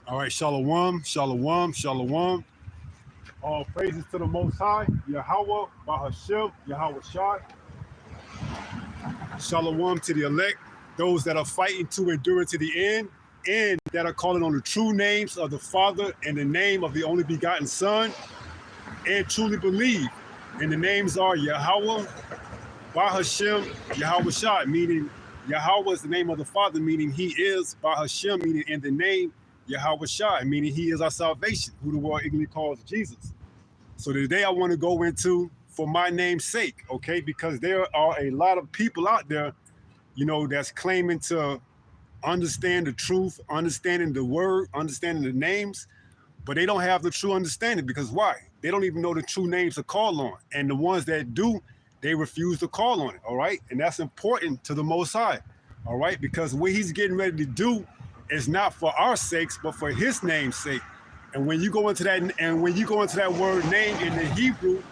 All right, shalom, shalom, shalom. All praises to the Most High, YAHAWAH, Bahashem, Yahweh Shai. Shalom to the elect, those that are fighting to endure to the end, and that are calling on the true names of the Father and the name of the only begotten Son, and truly believe. And the names are Yahawah, Bahashem, Yahweh Shai, meaning Yahweh is the name of the Father, meaning He is, Bahashem, meaning in the name Yahweh Shai, meaning He is our salvation, who the world ignorantly calls Jesus. So today I want to go into for my name's sake, okay? Because there are a lot of people out there, that's claiming to understand the truth, understanding the word, understanding the names, but they don't have the true understanding because why? They don't even know the true names to call on. And the ones that do, they refuse to call on it, all right? And that's important to the Most High, all right? Because what He's getting ready to do is not for our sakes, but for His name's sake. And when you go into that, word name in the Hebrew,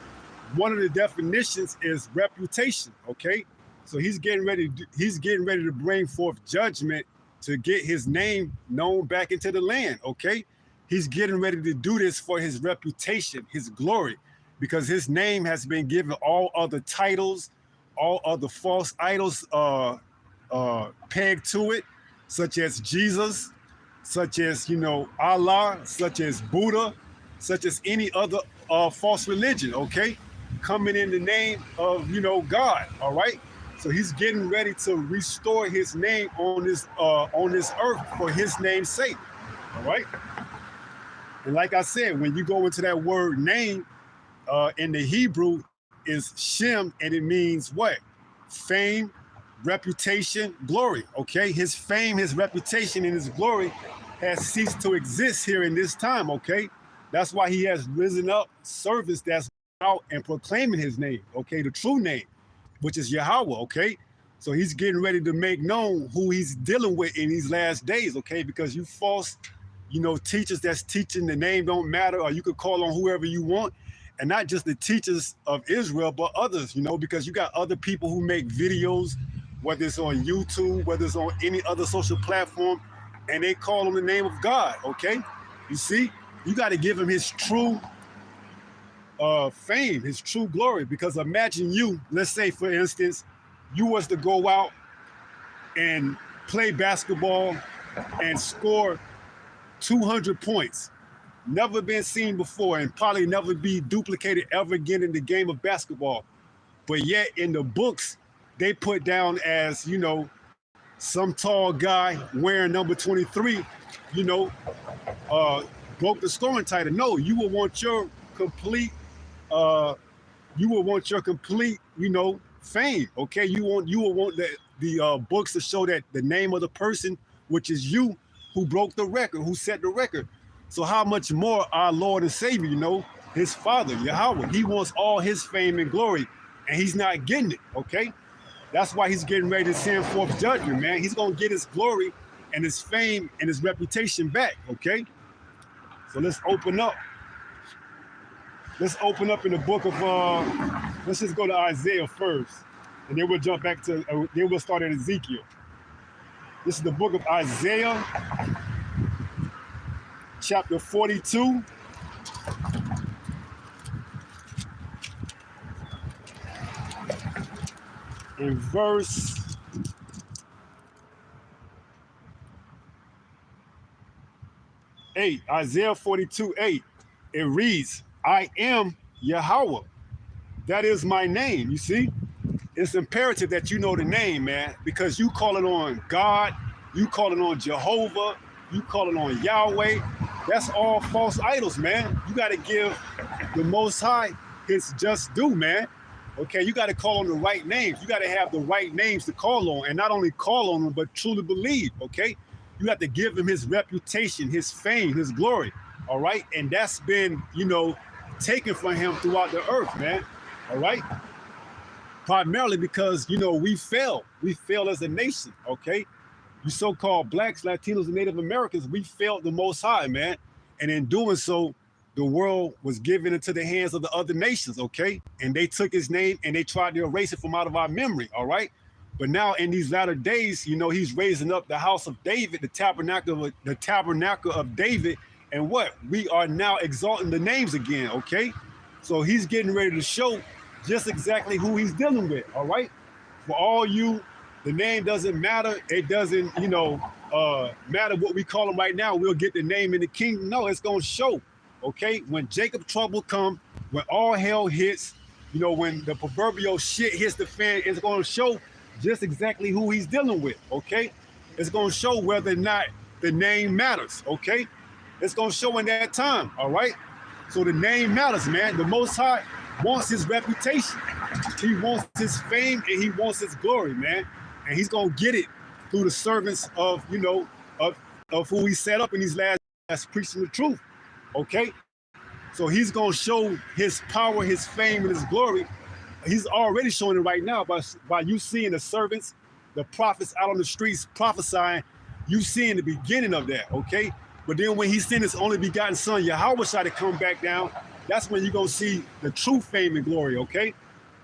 one of the definitions is reputation. Okay, so He's getting ready to bring forth judgment to get His name known back into the land. Okay, He's getting ready to do this for His reputation, His glory, because His name has been given all other titles, all other false idols pegged to it, such as Jesus, such as, Allah, such as Buddha, such as any other false religion, okay? Coming in the name of, God, all right? So He's getting ready to restore His name on this earth for His name's sake, all right? And like I said, when you go into that word name in the Hebrew is Shem, and it means what? Fame, reputation, glory, okay? His fame, His reputation, and His glory has ceased to exist here in this time, okay? That's why He has risen up servants that's out and proclaiming His name, okay? The true name, which is Yahawah, okay? So He's getting ready to make known who He's dealing with in these last days, okay? Because you false, teachers that's teaching the name don't matter, or you could call on whoever you want, and not just the teachers of Israel, but others, because you got other people who make videos, whether it's on YouTube, whether it's on any other social platform, and they call on the name of God, okay? You see, you got to give Him His true fame, His true glory, because imagine you, let's say, for instance, you was to go out and play basketball and score 200 points, never been seen before and probably never be duplicated ever again in the game of basketball. But yet in the books, they put down as, some tall guy wearing number 23, broke the scoring title. No, you will want your complete, fame. Okay, you will want the books to show that the name of the person, which is you, who broke the record, who set the record. So how much more our Lord and Savior, His Father, Yahawah, He wants all His fame and glory, and He's not getting it. Okay. That's why He's getting ready to send forth judgment, man. He's going to get His glory and His fame and His reputation back, okay? So let's open up. Let's open up in the book of, let's just go to Isaiah first. And then we'll jump back to, then we'll start at Ezekiel. This is the book of Isaiah, chapter 42. In verse 8, Isaiah 42:8, it reads, I am Yahawah. That is my name. You see, it's imperative that you know the name, man, because you calling on God, you calling on Jehovah, you calling on Yahweh. That's all false idols, man. You got to give the Most High His just due, man. Okay, you got to call on the right names. You got to have the right names to call on, and not only call on them, but truly believe, okay? You have to give Him His reputation, His fame, His glory, all right? And that's been, taken from Him throughout the earth, man, all right? Primarily because, we fail. We fail as a nation, okay? You so-called blacks, Latinos, and Native Americans, we failed the Most High, man. And in doing so, the world was given into the hands of the other nations, okay? And they took His name and they tried to erase it from out of our memory, all right? But now in these latter days, he's raising up the house of David, the tabernacle of David, and what? We are now exalting the names again, okay? So he's getting ready to show just exactly who he's dealing with, all right? For all you, the name doesn't matter. It doesn't, matter what we call him right now. We'll get the name in the kingdom. No, it's going to show, okay? When Jacob trouble come, when all hell hits, when the proverbial shit hits the fan, it's going to show just exactly who he's dealing with, okay? It's going to show whether or not the name matters, okay? It's going to show in that time, all right? So the name matters, man. The Most High wants his reputation. He wants his fame and he wants his glory, man. And he's going to get it through the servants of, of who he set up in these last days preaching the truth, okay? So he's going to show his power, his fame, and his glory. He's already showing it right now by you seeing the servants, the prophets out on the streets prophesying. You seeing the beginning of that, okay? But then when he sent his only begotten son, YAHAWAH, to come back down, that's when you're going to see the true fame and glory, okay?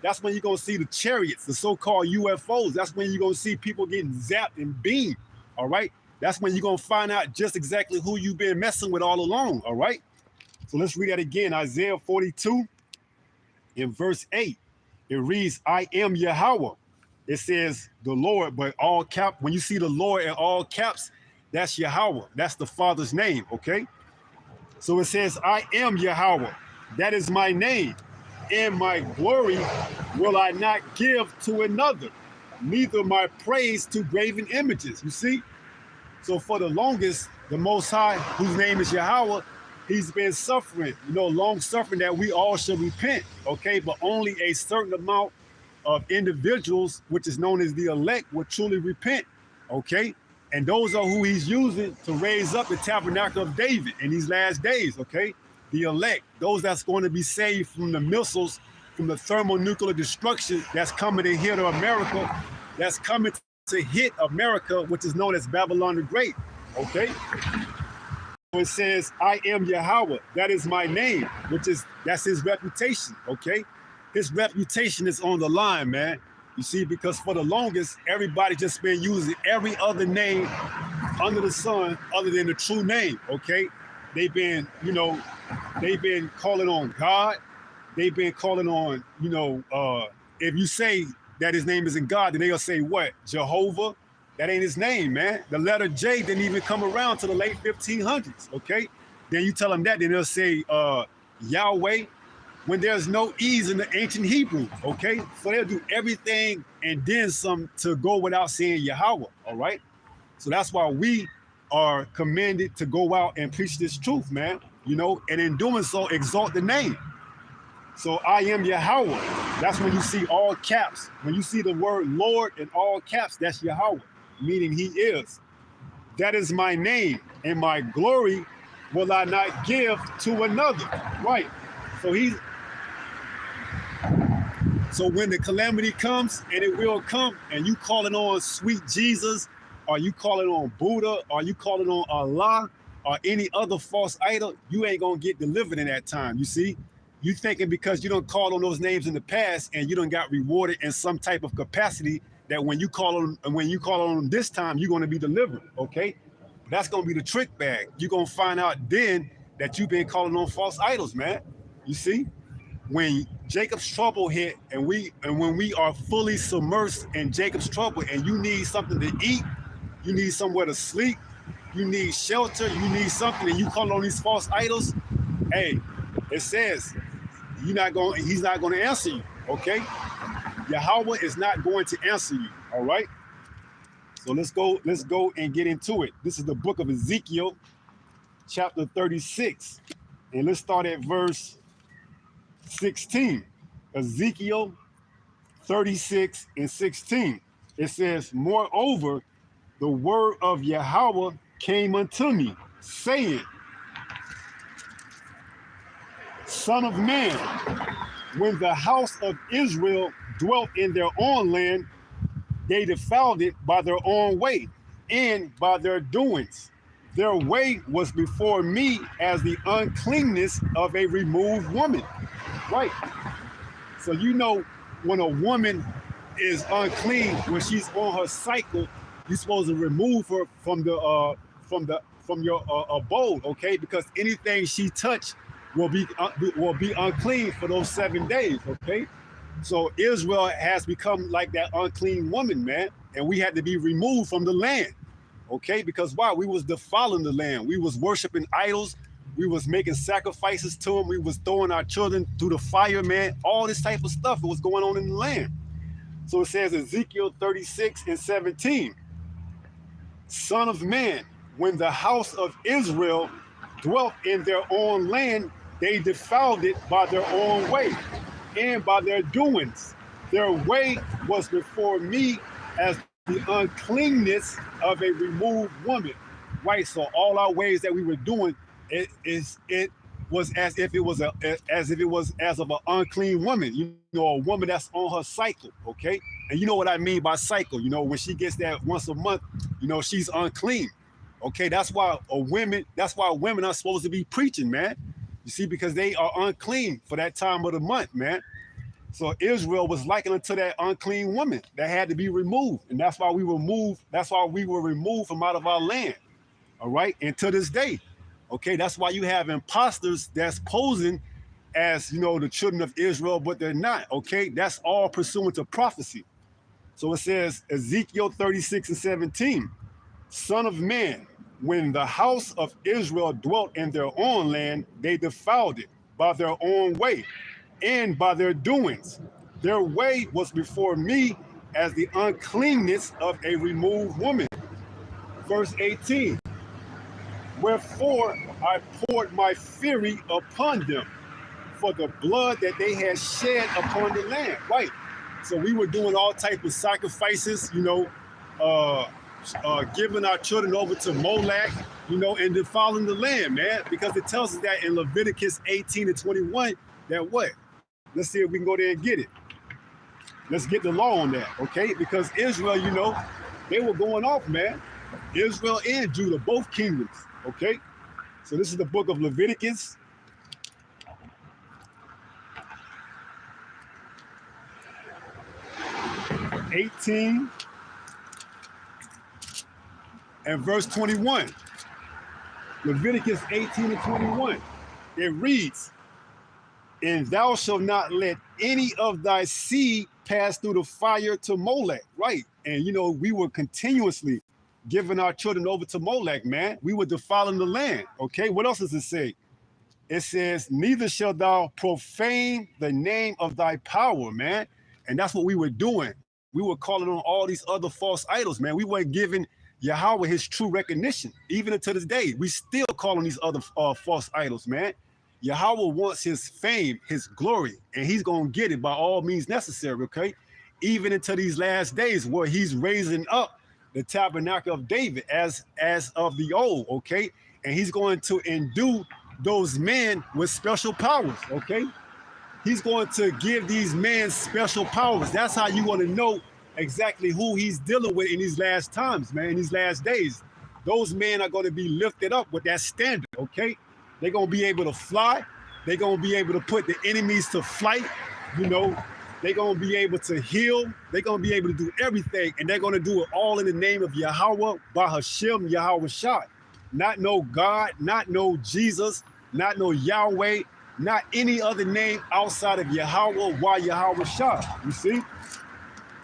That's when you're going to see the chariots, the so-called UFOs. That's when you're going to see people getting zapped and beamed, all right? That's when you're going to find out just exactly who you've been messing with all along, all right? So let's read that again. Isaiah 42 in verse 8. It reads, I am YAHAWAH. It says the Lord, but all cap. When you see the Lord in all caps, that's YAHAWAH. That's the Father's name, okay? So it says, I am YAHAWAH. That is my name. And my glory will I not give to another, neither my praise to graven images. You see? So for the longest, the Most High, whose name is YAHAWAH, he's been suffering, long suffering that we all should repent, okay? But only a certain amount of individuals, which is known as the elect, will truly repent, okay? And those are who he's using to raise up the tabernacle of David in these last days, okay? The elect, those that's going to be saved from the missiles, from the thermonuclear destruction that's coming to hit America, that's coming to hit America, which is known as Babylon the Great, okay? It says, I am YAHAWAH. That is my name, that's his reputation, okay? His reputation is on the line, man. You see, because for the longest, everybody just been using every other name under the sun other than the true name, okay? They've been, they've been calling on God. They've been calling on, if you say that his name isn't God, then they'll say what? Jehovah? That ain't his name, man. The letter J didn't even come around to the late 1500s, okay? Then you tell them that, then they'll say Yahweh, when there's no E's in the ancient Hebrew, okay? So they'll do everything and then some to go without saying YAHAWAH, all right? So that's why we are commanded to go out and preach this truth, man, and in doing so, exalt the name. So I am YAHAWAH. That's when you see all caps. When you see the word Lord in all caps, that's YAHAWAH, meaning he is. That is my name, and my glory will I not give to another, right? So when the calamity comes, and it will come, and you calling on sweet Jesus, or you calling on Buddha, or you calling on Allah, or any other false idol, you ain't gonna get delivered in that time, you see? You thinking because you don't call on those names in the past, and you don't got rewarded in some type of capacity, that when you call on them this time, you're gonna be delivered, okay? That's gonna be the trick bag. You're gonna find out then that you've been calling on false idols, man. You see? When Jacob's trouble hit, and when we are fully submersed in Jacob's trouble, and you need something to eat, you need somewhere to sleep, you need shelter, you need something, and you call on these false idols, hey, it says he's not going to answer you, okay? YAHAWAH is not going to answer you, all right? So let's go and get into it. This is the book of Ezekiel, chapter 36, and let's start at verse 16. Ezekiel 36 and 16. It says, moreover, the word of YAHAWAH came unto me, saying, Son of man, when the house of Israel dwelt in their own land, they defiled it by their own way and by their doings. Their way was before me as the uncleanness of a removed woman. Right. So when a woman is unclean when she's on her cycle, you're supposed to remove her from your abode, okay? Because anything she touched will be unclean for those 7 days, okay? So Israel has become like that unclean woman, man, and we had to be removed from the land, okay? Because why? We was defiling the land. We was worshiping idols. We was making sacrifices to them. We was throwing our children through the fire, man. All this type of stuff that was going on in the land. So it says Ezekiel 36:17, Son of man, when the house of Israel dwelt in their own land, they defiled it by their own way and by their doings. Their way was before me as the uncleanness of a removed woman. Right, so all our ways that we were doing, it was as if it was as of an unclean woman, you know, a woman that's on her cycle, okay? And you know what I mean by cycle, you know, when she gets that once a month, you know, she's unclean. Okay, that's why women are supposed to be preaching, man. You see, because they are unclean for that time of the month, man. So Israel was likened to that unclean woman that had to be removed. And that's why we were removed from out of our land. All right. And to this day, okay, that's why you have imposters that's posing as, you know, the children of Israel, but they're not. Okay, that's all pursuant to prophecy. So it says Ezekiel 36:17, Son of man, when the house of Israel dwelt in their own land, they defiled it by their own way and by their doings. Their way was before me as the uncleanness of a removed woman. Verse 18, wherefore I poured my fury upon them for the blood that they had shed upon the land. Right. So we were doing all types of sacrifices, you know, giving our children over to Molech, you know, and defiling the land, man, because it tells us that in Leviticus 18:21, that what? Let's see if we can go there and get it. Let's get the law on that, okay? Because Israel, you know, they were going off, man. Israel and Judah, both kingdoms, okay? So this is the book of Leviticus. (18) and verse 21. Leviticus 18:21. It reads, and thou shalt not let any of thy seed pass through the fire to Molech. Right. And, you know, we were continuously giving our children over to Molech, man. We were defiling the land. Okay. What else does it say? It says, neither shalt thou profane the name of thy power, man. And that's what we were doing. We were calling on all these other false idols, man. We weren't giving Yahawah his true recognition. Even until this day, we still call on these other false idols, man. Yahawah wants his fame, his glory, and he's going to get it by all means necessary, okay? Even into these last days where he's raising up the tabernacle of David as of the old, okay? And he's going to endue those men with special powers, okay? He's going to give these men special powers. That's how you want to know exactly who he's dealing with in these last times, man, in these last days. Those men are going to be lifted up with that standard, okay? They're going to be able to fly. They're going to be able to put the enemies to flight. You know, they're going to be able to heal. They're going to be able to do everything. And they're going to do it all in the name of Yahawah, Bahashem, Yahweh Shai. Not no God, not no Jesus, not no Yahweh, not any other name outside of Yahawah, Yahweh Shai. You see?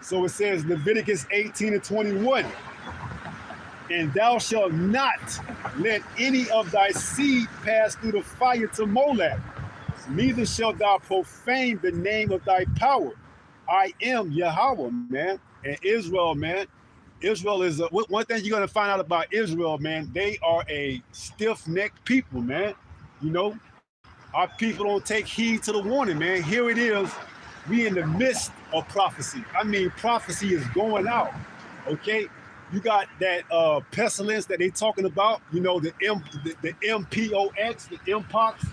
So it says Leviticus 18:21. And thou shalt not let any of thy seed pass through the fire to Molech, neither shalt thou profane the name of thy power. I am Yahawah, man. And Israel, man, Israel is one thing you're going to find out about Israel, man. They are a stiff-necked people, man. You know, our people don't take heed to the warning, man. Here it is. We in the midst of prophecy. I mean, prophecy is going out, okay? You got that pestilence that they talking about, you know, the MPOX, the MPOX,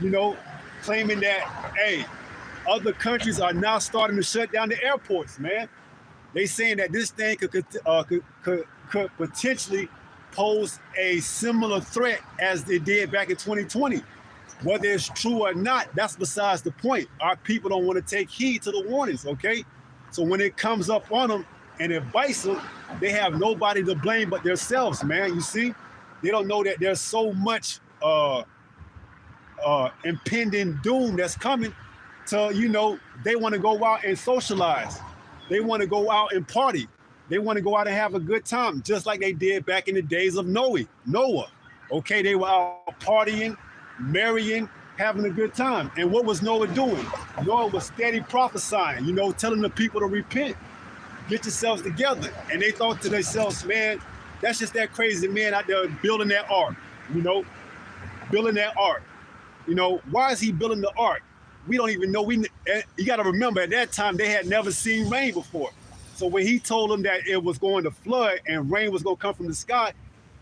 you know, claiming that, hey, other countries are now starting to shut down the airports, man. They saying that this thing could potentially pose a similar threat as it did back in 2020. Whether it's true or not, that's besides the point. Our people don't want to take heed to the warnings, okay? So when it comes up on them and it bites them, they have nobody to blame but themselves, man. You see, they don't know that there's so much impending doom that's coming. To they want to go out and socialize. They want to go out and party. They want to go out and have a good time, just like they did back in the days of Noah. Okay, they were out partying, marrying, having a good time. And what was Noah doing? Noah was steady prophesying, telling the people to repent, get yourselves together. And they thought to themselves, man, that's just that crazy man out there building that ark, building that ark. Why is he building the ark? We don't even know. You got to remember, at that time, they had never seen rain before. So when he told them that it was going to flood and rain was going to come from the sky,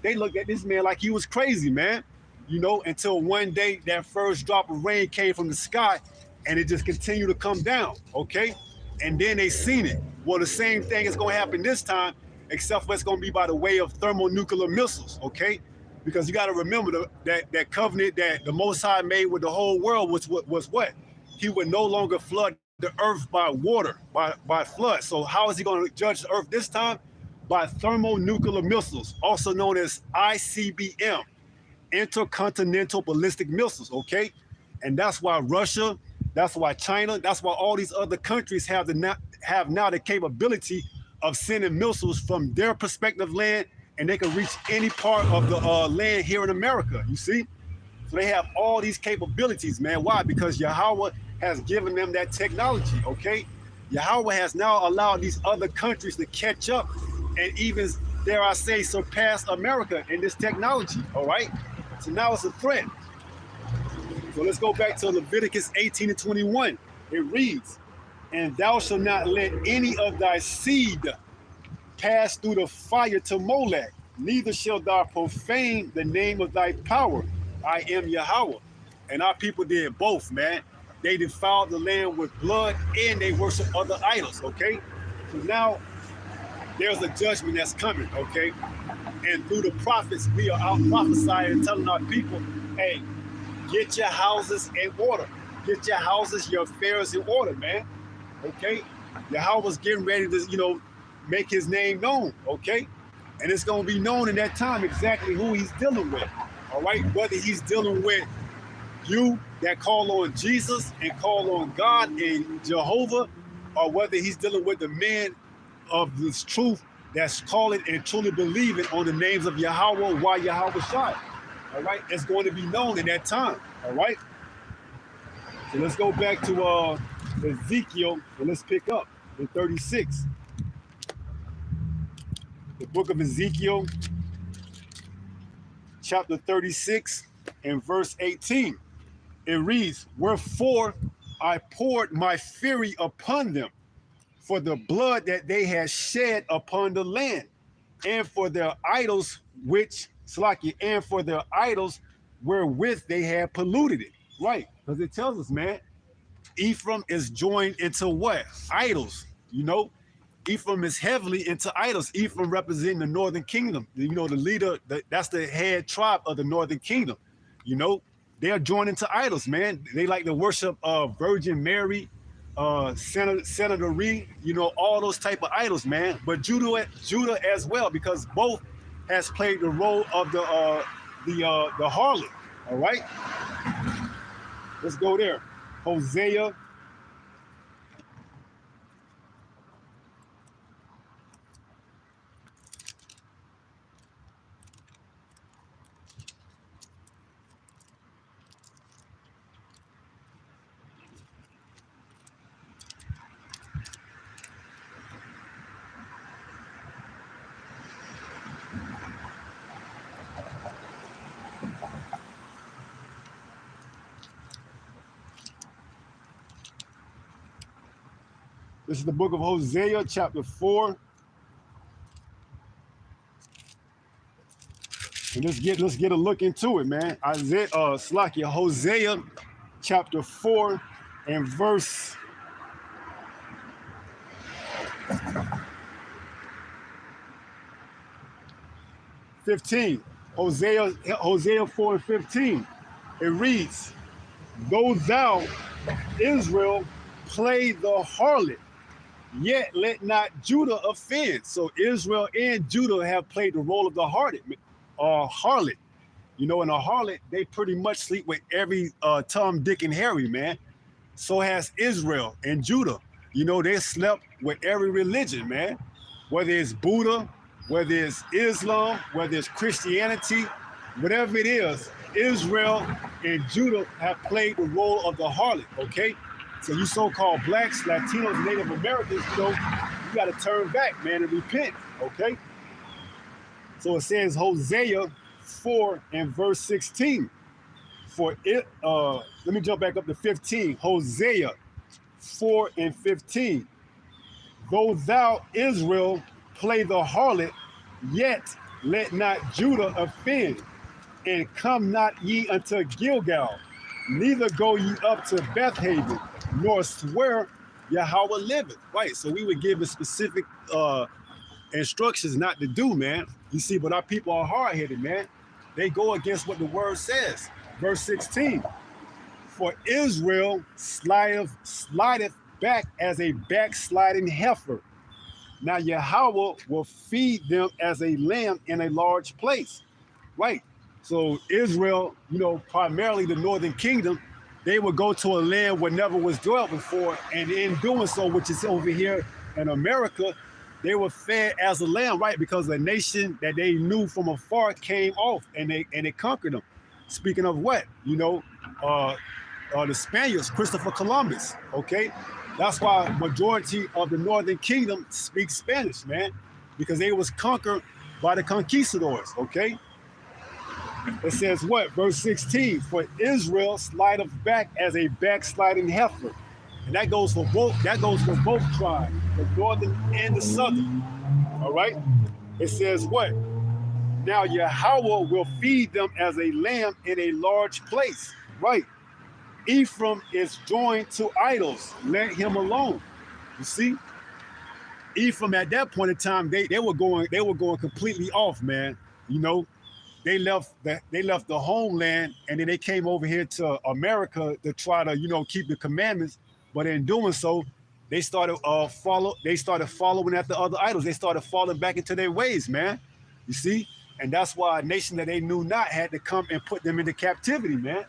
they looked at this man like he was crazy, man. Until one day that first drop of rain came from the sky and it just continued to come down, okay? And then they seen it. Well, the same thing is going to happen this time, except for it's going to be by the way of thermonuclear missiles, okay? Because you got to remember that covenant that the Most High made with the whole world was what? He would no longer flood the earth by water, by flood. So how is he going to judge the earth this time? By thermonuclear missiles, also known as ICBM, intercontinental ballistic missiles, okay? And that's why Russia, that's why China, that's why all these other countries have now the capability of sending missiles from their prospective land, and they can reach any part of the land here in America, you see? So they have all these capabilities, man. Why? Because Yahawah has given them that technology, okay? Yahawah has now allowed these other countries to catch up and even, dare I say, surpass America in this technology, all right? So now it's a threat. So let's go back to Leviticus 18:21. It reads, "And thou shalt not let any of thy seed pass through the fire to Molech, neither shalt thou profane the name of thy power. I am Yahawah." And our people did both, man. They defiled the land with blood and they worship other idols, okay? So now there's a judgment that's coming, okay? And through the prophets, we are out prophesying and telling our people, hey, get your houses in order. Get your houses, your affairs in order, man, okay? Yahawah's getting ready to, make his name known, okay? And it's going to be known in that time exactly who he's dealing with, all right? Whether he's dealing with you that call on Jesus and call on God and Jehovah, or whether he's dealing with the men of this truth that's calling and truly believing on the names of Yahawah, YAHAWAH shot. All right, it's going to be known in that time. All right. So let's go back to Ezekiel and let's pick up in 36. The book of Ezekiel, chapter 36 and verse 18. It reads, "Wherefore I poured my fury upon them for the blood that they had shed upon the land, and for their idols and for their idols wherewith they had polluted it." Right, because it tells us, man, Ephraim is joined into what? Idols, Ephraim is heavily into idols. Ephraim representing the northern kingdom. The leader, that's the head tribe of the northern kingdom. They're joined into idols, man. They like to worship Virgin Mary, Senator Reed, all those type of idols, man. But Judah as well, because both has played the role of the harlot. All right, let's go there. Hosea. This is the book of Hosea, chapter 4. And let's get a look into it, man. Hosea, chapter 4, and verse 15. Hosea 4 and 15. It reads, "Though thou, Israel, play the harlot, yet let not Judah offend. So Israel and Judah have played the role of the harlot. You know, in a harlot, they pretty much sleep with every Tom, Dick, and Harry, man. So has Israel and Judah. You know, they slept with every religion, man. Whether it's Buddha, whether it's Islam, whether it's Christianity, whatever it is, Israel and Judah have played the role of the harlot, okay? So you so-called blacks, Latinos, Native Americans, you know, you got to turn back, man, and repent, okay? So it says Hosea 4 and verse 16. For it, let me jump back up to 15. Hosea 4 and 15. Though thou, Israel, play the harlot, yet let not Judah offend, and come not ye unto Gilgal, neither go ye up to Bethaven, nor swear Yahawah liveth. Right, so we would give a specific instructions not to do, man. You see, but our people are hard-headed, man. They go against what the word says. Verse 16, for Israel slideth back as a backsliding heifer. Now Yahawah will feed them as a lamb in a large place. Right. So Israel, you know, primarily the northern kingdom, they would go to a land where never was dwelt before. And in doing so, which is over here in America, they were fed as a lamb, right? Because a nation that they knew from afar came off and they conquered them. Speaking of what? You know, the Spaniards, Christopher Columbus, okay? That's why majority of the Northern Kingdom speaks Spanish, man, because they was conquered by the conquistadors, okay? It says what? Verse 16, for Israel slideth back as a backsliding heifer. And that goes for both tribes, the northern and the southern. All right? It says what? Now Yahawah will feed them as a lamb in a large place. Right. Ephraim is joined to idols. Let him alone. You see? Ephraim at that point in time, they were going completely off, man. You know, they left the homeland and then they came over here to America to try to, you know, keep the commandments. But in doing so, they started following after other idols. They started falling back into their ways, man. You see? And that's why a nation that they knew not had to come and put them into captivity, man.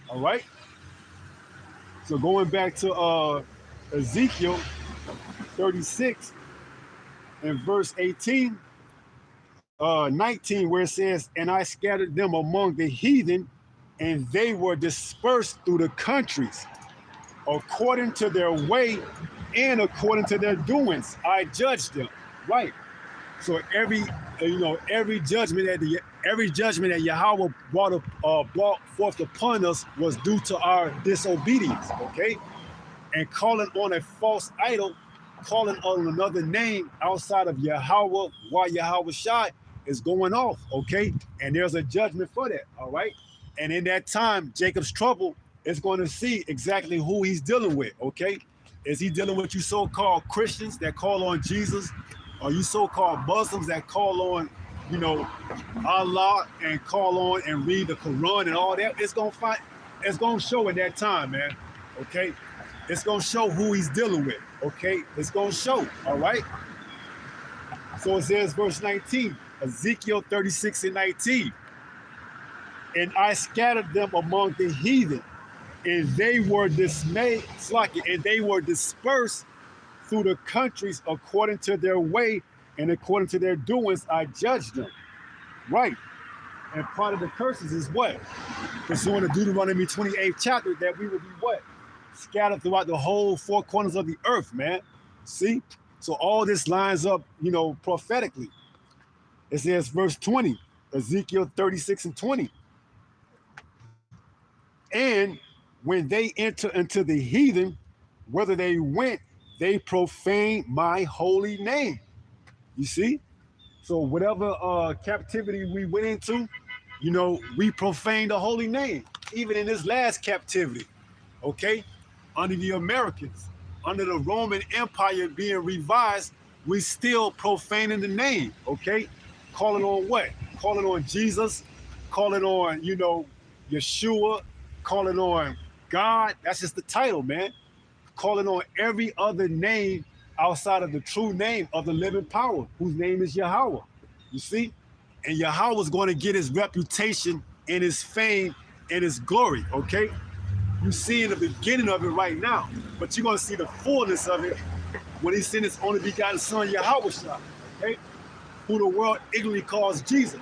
All right? So going back to Ezekiel 36 and verse 18, 19, where it says, and I scattered them among the heathen, and they were dispersed through the countries, according to their way and according to their doings, I judged them. Right. So every judgment that Yahawah brought forth upon us was due to our disobedience. Okay, and calling on a false idol, calling on another name outside of Yahawah, while Yahawah Shai is going off. Okay, and there's a judgment for that. All right, and in that time, Jacob's trouble is going to see exactly who he's dealing with. Okay, is he dealing with you so-called Christians that call on Jesus? Or you so-called Muslims that call on, you know, Allah and call on and read the Quran and all that? It's gonna show in that time, man. Okay, it's gonna show who he's dealing with. Okay, it's gonna show. All right. So it says, verse 19, Ezekiel 36 and 19, and I scattered them among the heathen, and they were dismayed, and they were dispersed through the countries according to their way and according to their doings, I judged them. Right. And part of the curses is what? Pursuing the Deuteronomy 28th chapter, that we will be what? Scattered throughout the whole four corners of the earth, man. See? So all this lines up, you know, prophetically. It says, verse 20, Ezekiel 36 and 20. And when they enter into the heathen, whether they went, they profane my holy name. You see? So whatever captivity we went into, you know, we profaned the holy name. Even in this last captivity, okay? Under the Americans, under the Roman Empire being revised, we still profaning the name, okay? Calling on what? Calling on Jesus, calling on, you know, Yeshua, calling on God. That's just the title, man. Calling on every other name outside of the true name of the living power, whose name is Yahawah. You see? And Yahawah is going to get his reputation and his fame and his glory, okay? You see in the beginning of it right now, but you're going to see the fullness of it when he sent his only begotten son, YAHAWAH, okay? Who the world ignorantly calls Jesus.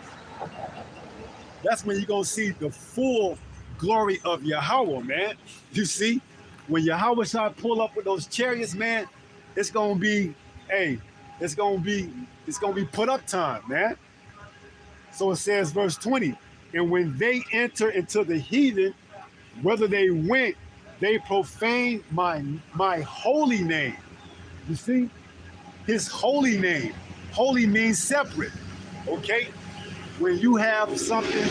That's when you're going to see the full glory of Yahawah, man. You see? When YAHAWAH pull up with those chariots, man, it's going to be, hey, it's going to be put up time, man. So it says, verse 20, and when they enter into the heathen, whether they went, they profaned my holy name. You see? His holy name. Holy means separate, okay? When you have something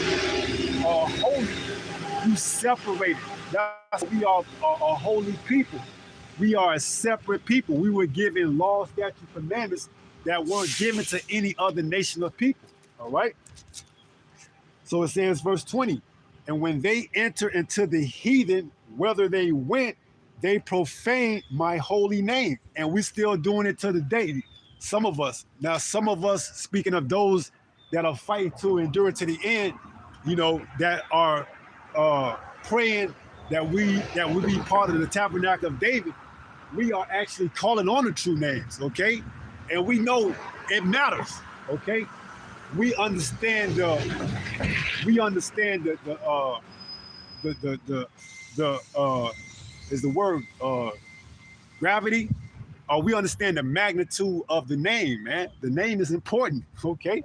holy, you separate it. That's why we are a holy people. We are a separate people. We were given laws, statutes, commandments that weren't given to any other nation of people, all right? So it says, verse 20, and when they enter into the heathen, whether they went, they profaned my holy name. And we're still doing it to the day. Some of us. Now, some of us, speaking of those that are fighting to endure to the end, you know, that are praying that we be part of the tabernacle of David, we are actually calling on the true names, okay? And we know it matters, okay? We understand the is the word gravity, or we understand the magnitude of the name, man. The name is important, okay?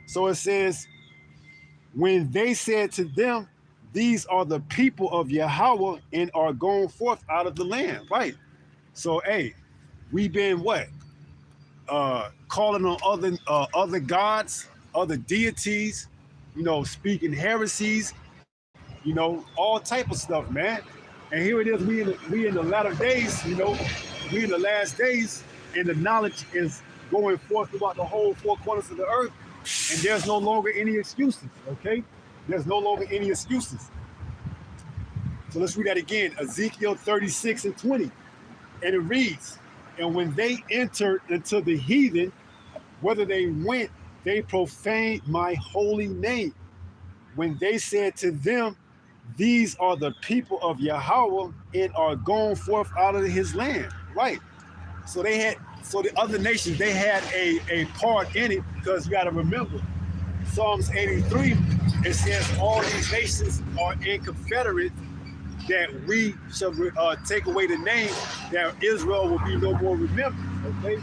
So it says, when they said to them, these are the people of Yahawah and are going forth out of the land, right? So, hey, we've been what? Calling on other gods, other deities, you know, speaking heresies, you know, all type of stuff, man. And here it is, we in the latter days, you know, we in the last days, and the knowledge is going forth throughout the whole four corners of the earth, and there's no longer any excuses, okay? There's no longer any excuses. So let's read that again, Ezekiel 36 and 20. And it reads, and when they entered into the heathen, whether they went, they profaned my holy name. When they said to them, these are the people of Yahawah and are going forth out of his land. Right. So the other nations, they had a part in it, because you got to remember, Psalms 83, it says all these nations are in confederate, that we shall take away the name, that Israel will be no more remembered, okay?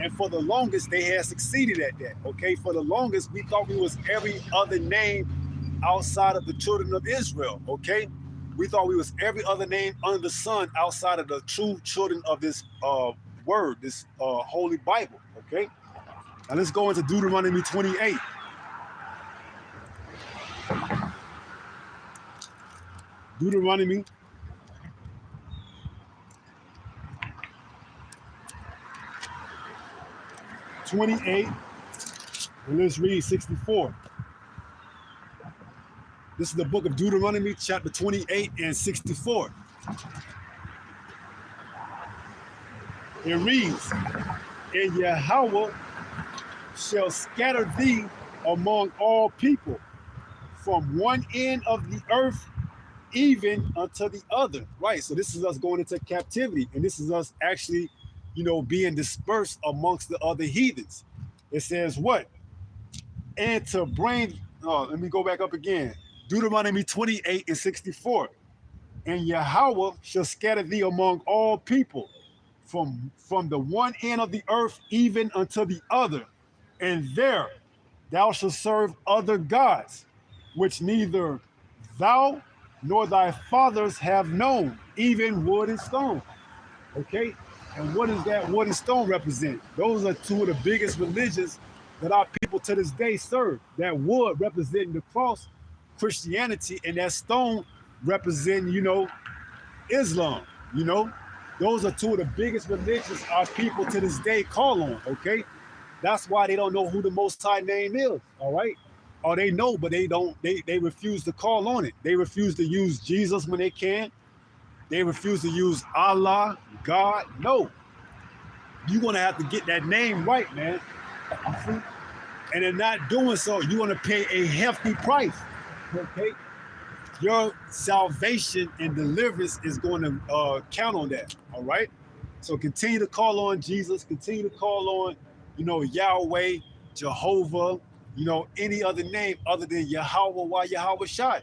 And for the longest, they had succeeded at that, okay? For the longest, we thought we was every other name outside of the children of Israel, okay? We thought we was every other name under the sun outside of the true children of this word, this holy Bible, okay? Now let's go into Deuteronomy 28. Deuteronomy 28, and let's read 64. This is the book of Deuteronomy, chapter 28 and 64. It reads, and Yahawah shall scatter thee among all people, from one end of the earth even unto the other. Right, so this is us going into captivity, and this is us actually, you know, being dispersed amongst the other heathens. It says what? And to bring, let me go back up again. Deuteronomy 28 and 64. And Yahawah shall scatter thee among all people, from the one end of the earth even unto the other. And there thou shalt serve other gods, which neither thou nor thy fathers have known, even wood and stone. Okay? And what does that wood and stone represent? Those are two of the biggest religions that our people to this day serve. That wood representing the cross, Christianity, and that stone representing, you know, Islam, you know? Those are two of the biggest religions our people to this day call on, okay? That's why they don't know who the Most High name is, all right? Or they know, but they don't, they refuse to call on it. They refuse to use Jesus when they can. They refuse to use Allah, God, no. you're going to have to get that name right, man. You see? And in not doing so, you're going to pay a hefty price, okay? Your salvation and deliverance is going to count on that, all right? So continue to call on Jesus, continue to call on, Yahweh, Jehovah, any other name other than YAHAWAH, YAHAWAH.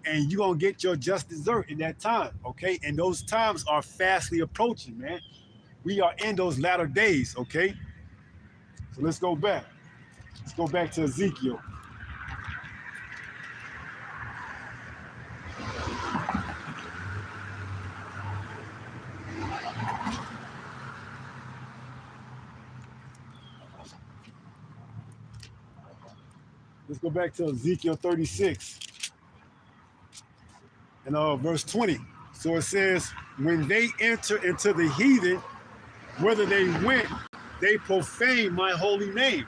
And you're going to get your just dessert in that time, okay? And those times are fastly approaching, man. We are in those latter days, okay? So let's go back. Let's go back to Ezekiel. Let's go back to Ezekiel 36 and verse 20. So it says, when they enter into the heathen, whether they went, they profane my holy name.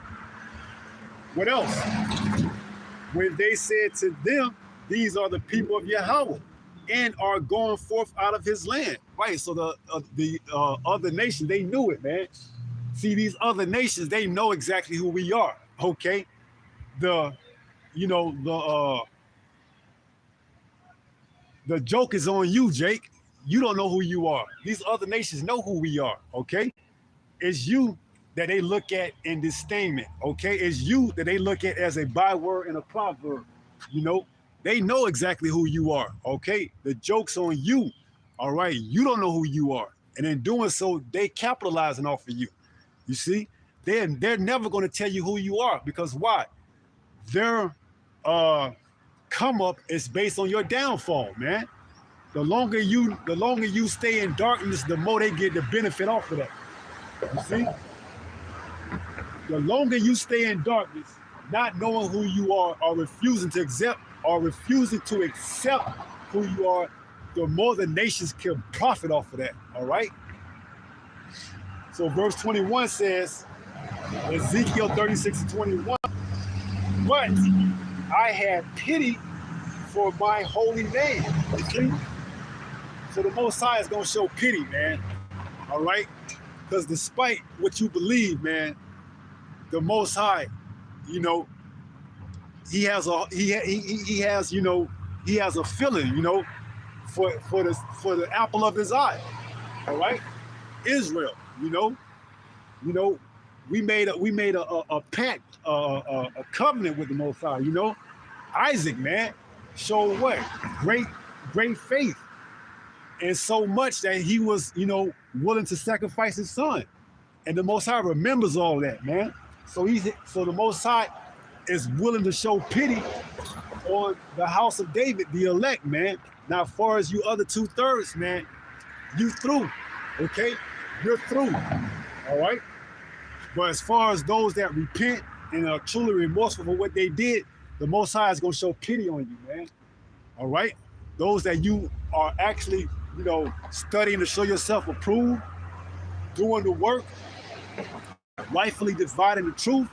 What else? When they said to them, these are the people of Yahweh, and are going forth out of his land. Right, so the other nations, they knew it, man. See, these other nations, they know exactly who we are, okay? The joke is on you, Jake. You don't know who you are. These other nations know who we are, okay? It's you that they look at in disdainment, okay? It's you that they look at as a byword and a proverb, They know exactly who you are, okay? The joke's on you, all right? You don't know who you are. And in doing so, they capitalizing off of you. You see? They're never going to tell you who you are, because why? Their come up is based on your downfall, man. The longer you stay in darkness, the more they get the benefit off of that. You see? The longer you stay in darkness, not knowing who you are or refusing to accept who you are, the more the nations can profit off of that, all right? So verse 21 says, Ezekiel 36 and 21, but I had pity for my holy name. Okay? So the Most High is going to show pity, man. All right? Because despite what you believe, man, the Most High, he has a feeling, for the apple of his eye. All right? Israel, we made a pact, a covenant with the Most High, Isaac, man, showed what? Great faith. And so much that he was, willing to sacrifice his son. And the Most High remembers all that, man. So the Most High is willing to show pity on the house of David, the elect, man. Now, as far as you other 2/3, man, you through, okay? You're through, all right? But as far as those that repent and are truly remorseful for what they did, the Most High is going to show pity on you, man. All right? Those that you are actually, studying to show yourself approved, doing the work, rightfully dividing the truth,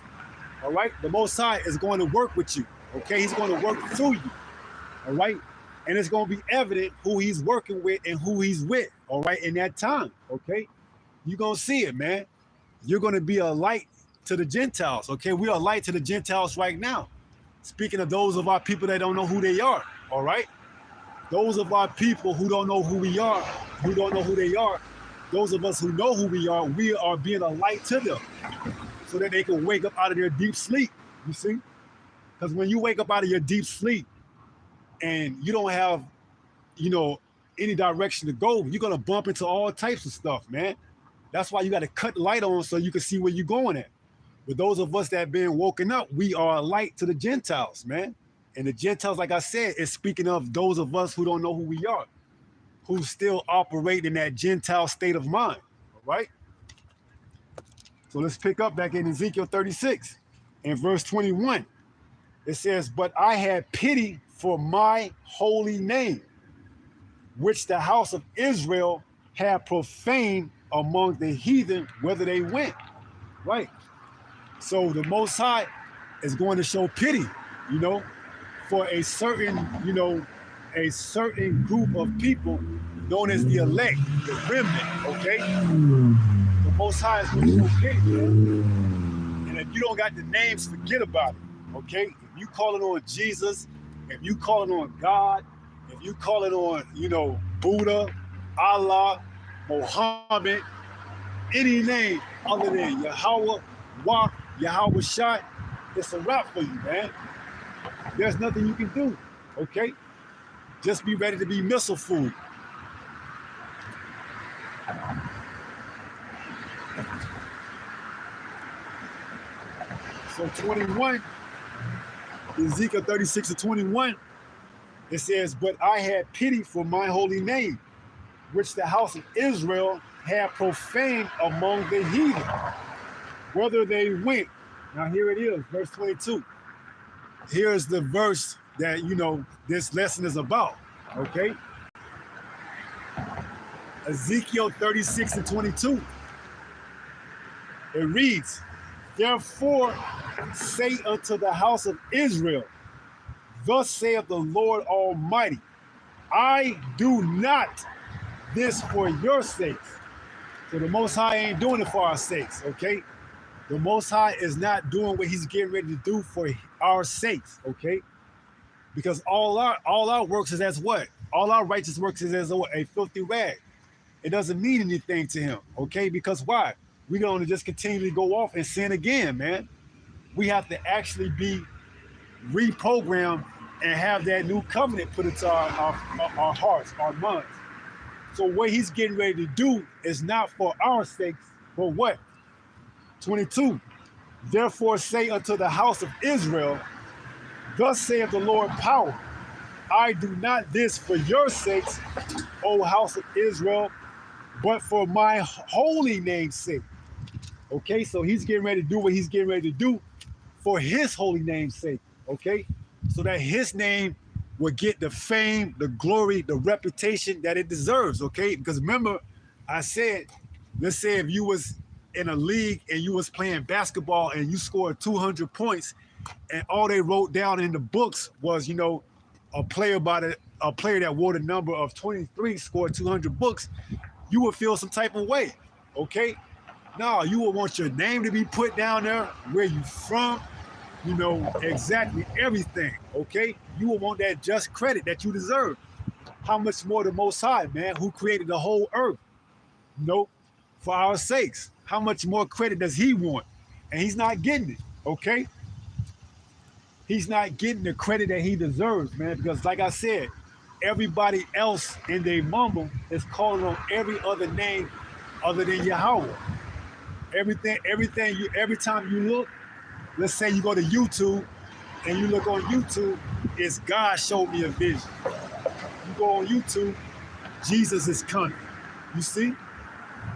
all right? The Most High is going to work with you, okay? He's going to work through you, all right? And it's going to be evident who he's working with and who he's with, all right, in that time, okay? You're going to see it, man. You're going to be a light to the Gentiles, okay? We are a light to the Gentiles right now. Speaking of those of our people that don't know who they are, all right? Those of our people who don't know who we are, who don't know who they are, those of us who know who we are being a light to them so that they can wake up out of their deep sleep, you see? Because when you wake up out of your deep sleep and you don't have, any direction to go, you're going to bump into all types of stuff, man. That's why you got to cut light on so you can see where you're going at. But those of us that have been woken up, we are a light to the Gentiles, man. And the Gentiles, like I said, is speaking of those of us who don't know who we are, who still operate in that Gentile state of mind, all right? So let's pick up back in Ezekiel 36 and verse 21. It says, but I had pity for my holy name, which the house of Israel had profaned among the heathen, whether they went, right? So the Most High is going to show pity, for a certain, a certain group of people known as the elect, the remnant, okay? The Most High is going to okay, man. And if you don't got the names, forget about it, okay? If you calling on Jesus, if you calling on God, if you calling on, Buddha, Allah, Muhammad, any name other than YAHAWAH, YAHAWAH, it's a wrap for you, man. There's nothing you can do, okay? Just be ready to be missile food. So 21, Ezekiel 36-21, it says, "But I had pity for my holy name, which the house of Israel had profaned among the heathen, whether they went." Now here it is, verse 22. Here's the verse that, this lesson is about, okay? Ezekiel 36-22. It reads, "Therefore say unto the house of Israel, thus saith the Lord Almighty, I do not this for your sakes." So the Most High ain't doing it for our sakes, okay? The Most High is not doing what he's getting ready to do for our sakes, okay? Because all our works is as what? All our righteous works is as a filthy rag. It doesn't mean anything to him, okay? Because why? We're going to just continually go off and sin again, man. We have to actually be reprogrammed and have that new covenant put into our hearts, our minds. So what he's getting ready to do is not for our sakes, but what? 22, "Therefore say unto the house of Israel, thus saith the Lord power, I do not this for your sakes, O house of Israel, but for my holy name's sake." Okay, so he's getting ready to do what he's getting ready to do for his holy name's sake, okay? So that his name will get the fame, the glory, the reputation that it deserves, okay? Because remember, I said, let's say if you was in a league and you was playing basketball and you scored 200 points and all they wrote down in the books was, a player that wore the number of 23 scored 200 books, you would feel some type of way, okay? No, you would want your name to be put down there, where you from, exactly everything, okay? You will want that just credit that you deserve. How much more the Most High, man, who created the whole earth, for our sakes? How much more credit does he want? And he's not getting it, okay? He's not getting the credit that he deserves, man, because like I said, everybody else in their mumble is calling on every other name other than Yahawah. Every time you look, let's say you go to YouTube and you look on YouTube, it's God showed me a vision. You go on YouTube, Jesus is coming. You see?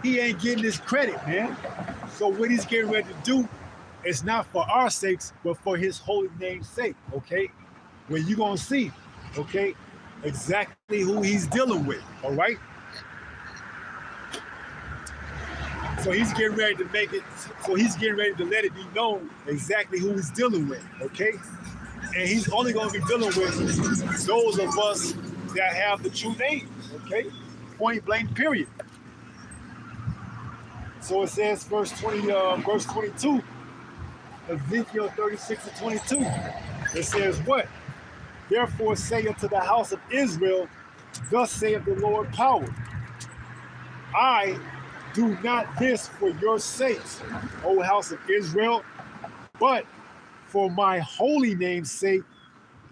He ain't getting his credit, man. So what he's getting ready to do is not for our sakes, but for his holy name's sake, okay? Where you gonna see, okay, exactly who he's dealing with, all right? So he's getting ready to let it be known exactly who he's dealing with, okay? And he's only going to be dealing with those of us that have the true name, okay? Point blank, period. So it says, verse 22, Ezekiel 36-22. It says what? "Therefore say unto the house of Israel, thus saith the Lord power, I do not this for your sakes, O house of Israel, but for my holy name's sake,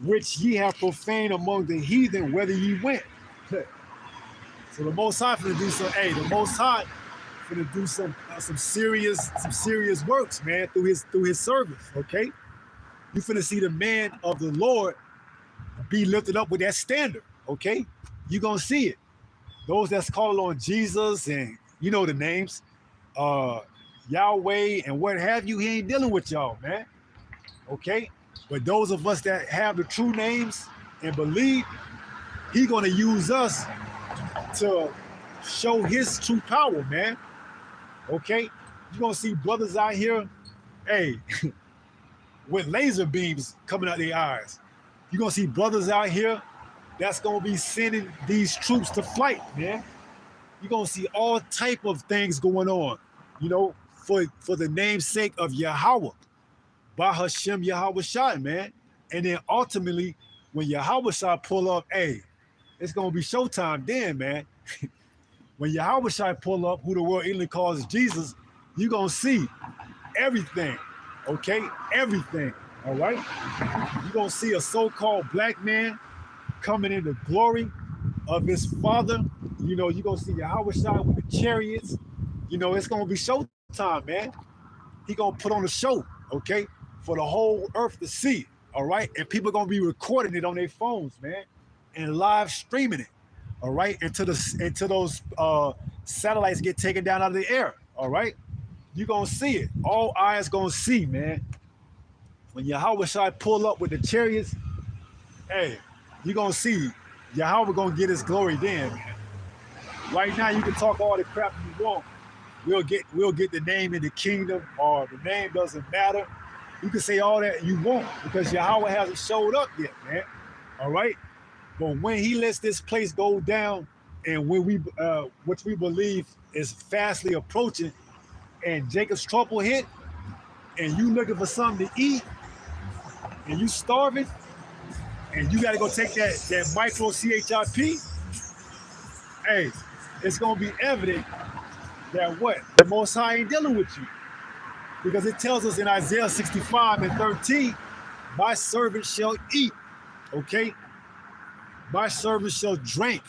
which ye have profaned among the heathen, whither ye went." So the Most High finna do some. The Most High finna do some serious works, man, through his service. Okay, you finna see the man of the Lord be lifted up with that standard. Okay, you gonna see it. Those that's calling on Jesus and the names, Yahweh and what have you, he ain't dealing with y'all, man. Okay? But those of us that have the true names and believe, he gonna use us to show his true power, man. Okay? You're gonna see brothers out here, with laser beams coming out their eyes. You're gonna see brothers out here that's gonna be sending these troops to flight, man. You're gonna see all type of things going on. for the namesake of Yahawah, by Hashem Yahawah, man. And then ultimately, when Yahawah pull up, hey, it's gonna be showtime then, man. When Yahawah pull up, who the world England calls Jesus, you gonna see everything, okay? Everything, all right? You gonna see a so-called black man coming in the glory of his father. You gonna see Yahawah with the chariots. It's gonna be showtime, man. He gonna put on a show, okay, for the whole earth to see, all right? And people gonna be recording it on their phones, man, and live streaming it, all right, until those satellites get taken down out of the air, all right? You gonna see it. All eyes gonna see, man. When Yahawah pull up with the chariots, hey, you gonna see Yahawah gonna get his glory then, man. Right now, you can talk all the crap you want. We'll get the name in the kingdom, or the name doesn't matter. You can say all that you want because Yahawah hasn't showed up yet, man. All right? But when he lets this place go down, and when which we believe is fastly approaching, and Jacob's trouble hit, and you looking for something to eat, and you starving, and you got to go take that micro CHIP, hey, it's going to be evident that what? The Most High ain't dealing with you. Because it tells us in Isaiah 65:13, my servant shall eat, okay? My servant shall drink.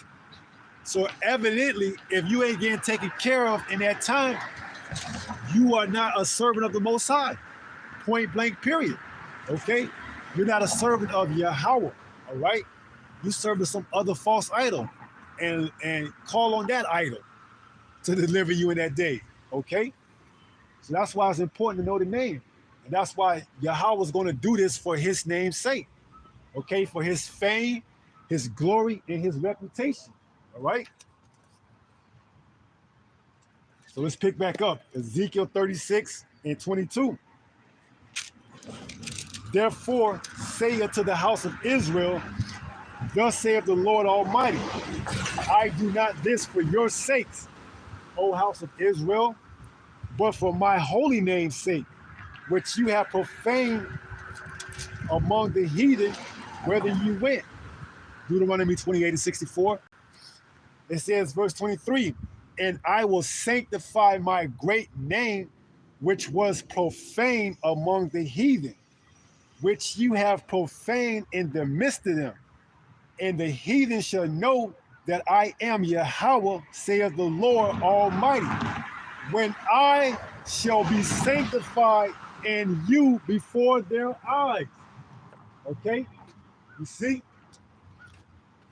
So evidently, if you ain't getting taken care of in that time, you are not a servant of the Most High. Point blank, period. Okay? You're not a servant of Yahawah, all right? You serve some other false idol and call on that idol to deliver you in that day, okay? So that's why it's important to know the name. And that's why Yahawah is going to do this for his name's sake, okay? For his fame, his glory, and his reputation, all right? So let's pick back up. Ezekiel 36:22. Therefore, say unto the house of Israel, thus saith the Lord Almighty, I do not this for your sakes, O house of Israel, but for my holy name's sake, which you have profaned among the heathen, whither you went. Deuteronomy 28:64. It says, verse 23, and I will sanctify my great name, which was profaned among the heathen, which you have profaned in the midst of them. And the heathen shall know that I am Yahawah, saith the Lord Almighty, when I shall be sanctified in you before their eyes. Okay? You see?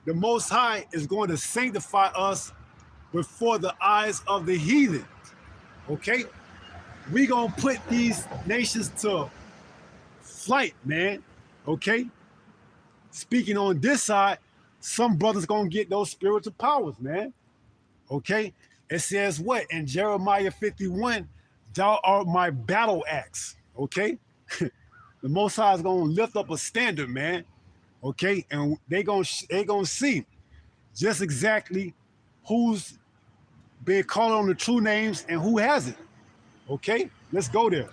The Most High is going to sanctify us before the eyes of the heathen. Okay? We gonna put these nations to flight, man. Okay? Speaking on this side, some brothers gonna get those spiritual powers, man. Okay? It says what? In Jeremiah 51, thou art my battle axe. Okay? The Most High is gonna lift up a standard, man. Okay? And they gonna see just exactly who's been called on the true names and who hasn't. Okay? Let's go there.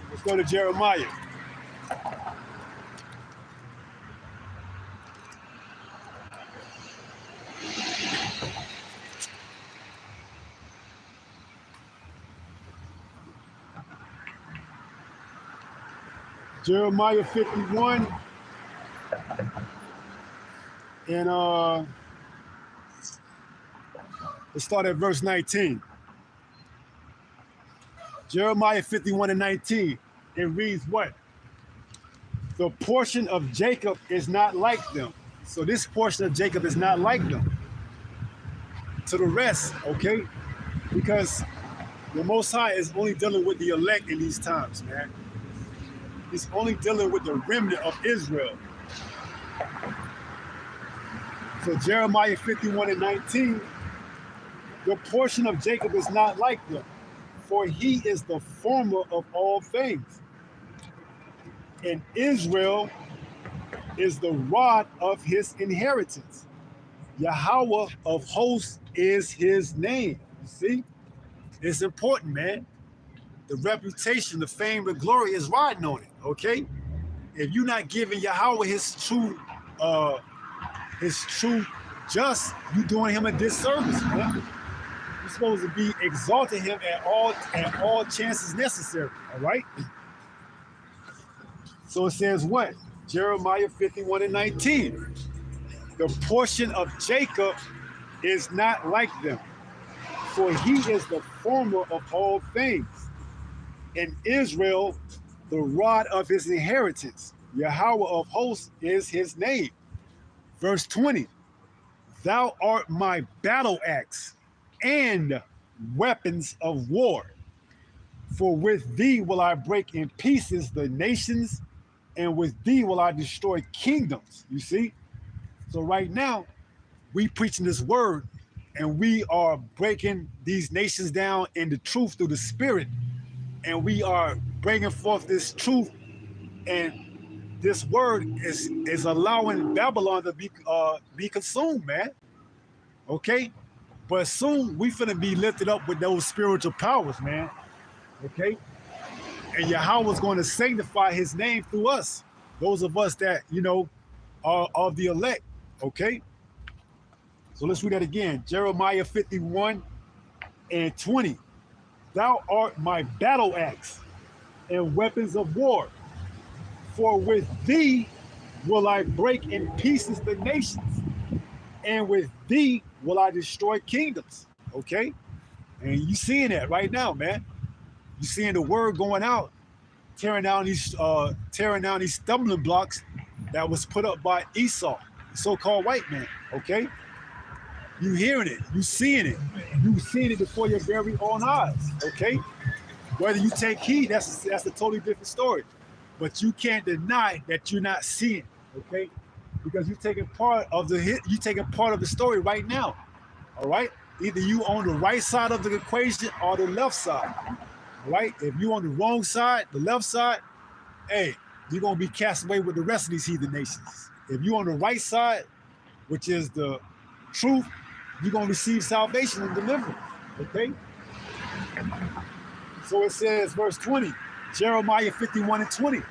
Let's go to Jeremiah. Jeremiah 51 and let's start at verse 19. Jeremiah 51:19. It reads what? The portion of Jacob is not like them. So this portion of Jacob is not like them. To the rest, okay? Because the Most High is only dealing with the elect in these times, man. He's only dealing with the remnant of Israel. So Jeremiah 51:19, The portion of Jacob is not like them, for he is the former of all things. And Israel is the rod of his inheritance. Yahweh of hosts is his name. You see? It's important, man. The reputation, the fame, the glory is riding on it, okay? If you're not giving Yahweh his true just, you're doing him a disservice, man. You're supposed to be exalting him at all chances necessary, all right? So it says what? Jeremiah 51 and 19. The portion of Jacob is not like them, for he is the former of all things, and Israel the rod of his inheritance. Yahweh of hosts is his name. Verse 20. Thou art my battle axe and weapons of war. For with thee will I break in pieces the nations, and with thee will I destroy kingdoms. You see? So right now, we preaching this word, and we are breaking these nations down in the truth through the spirit, and we are bringing forth this truth, and this word is allowing Babylon to be consumed, man. Okay? But soon we finna be lifted up with those spiritual powers, man. Okay? And Yahweh's going to sanctify his name through us. Those of us that, are of the elect. Okay? So let's read that again. Jeremiah 51 and 20. Thou art my battle axe and weapons of war. For with thee will I break in pieces the nations, and with thee will I destroy kingdoms. Okay? And you seeing that right now, man. You seeing the word going out, tearing down these stumbling blocks that was put up by Esau, the so-called white man. Okay? You hearing it, you seeing it before your very own eyes. Okay? Whether you take heed, that's a totally different story. But you can't deny that you're not seeing, okay? Because you're taking part of the story right now. All right? Either you on the right side of the equation or the left side. All right? If you on the wrong side, the left side, hey, you're gonna be cast away with the rest of these heathen nations. If you on the right side, which is the truth, you're gonna receive salvation and deliverance. Okay? So it says, verse 20, Jeremiah 51 and 20.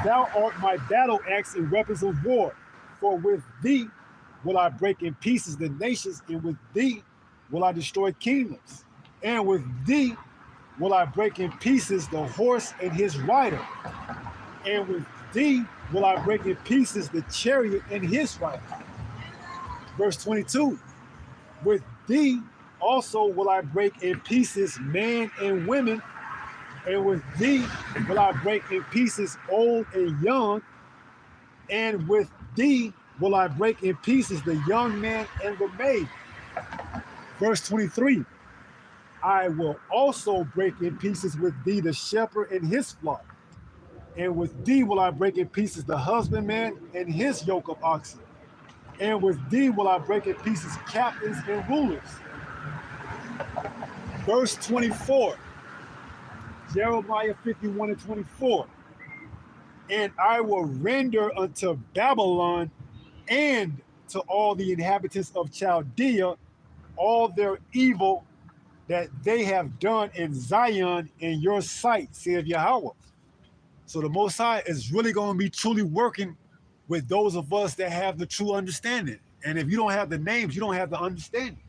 Thou art my battle axe and weapons of war, for with thee will I break in pieces the nations, and with thee will I destroy kingdoms, and with thee will I break in pieces the horse and his rider, and with thee will I break in pieces the chariot and his rider. Verse 22, with thee also will I break in pieces men and women, and with thee will I break in pieces old and young, and with thee will I break in pieces the young man and the maid. Verse 23, I will also break in pieces with thee the shepherd and his flock, and with thee will I break in pieces the husbandman and his yoke of oxen, and with thee will I break in pieces captains and rulers. Verse 24, Jeremiah 51 and 24. And I will render unto Babylon and to all the inhabitants of Chaldea all their evil that they have done in Zion in your sight, saith Yahweh. So the Most High is really going to be truly working with those of us that have the true understanding. And if you don't have the names, you don't have the understanding.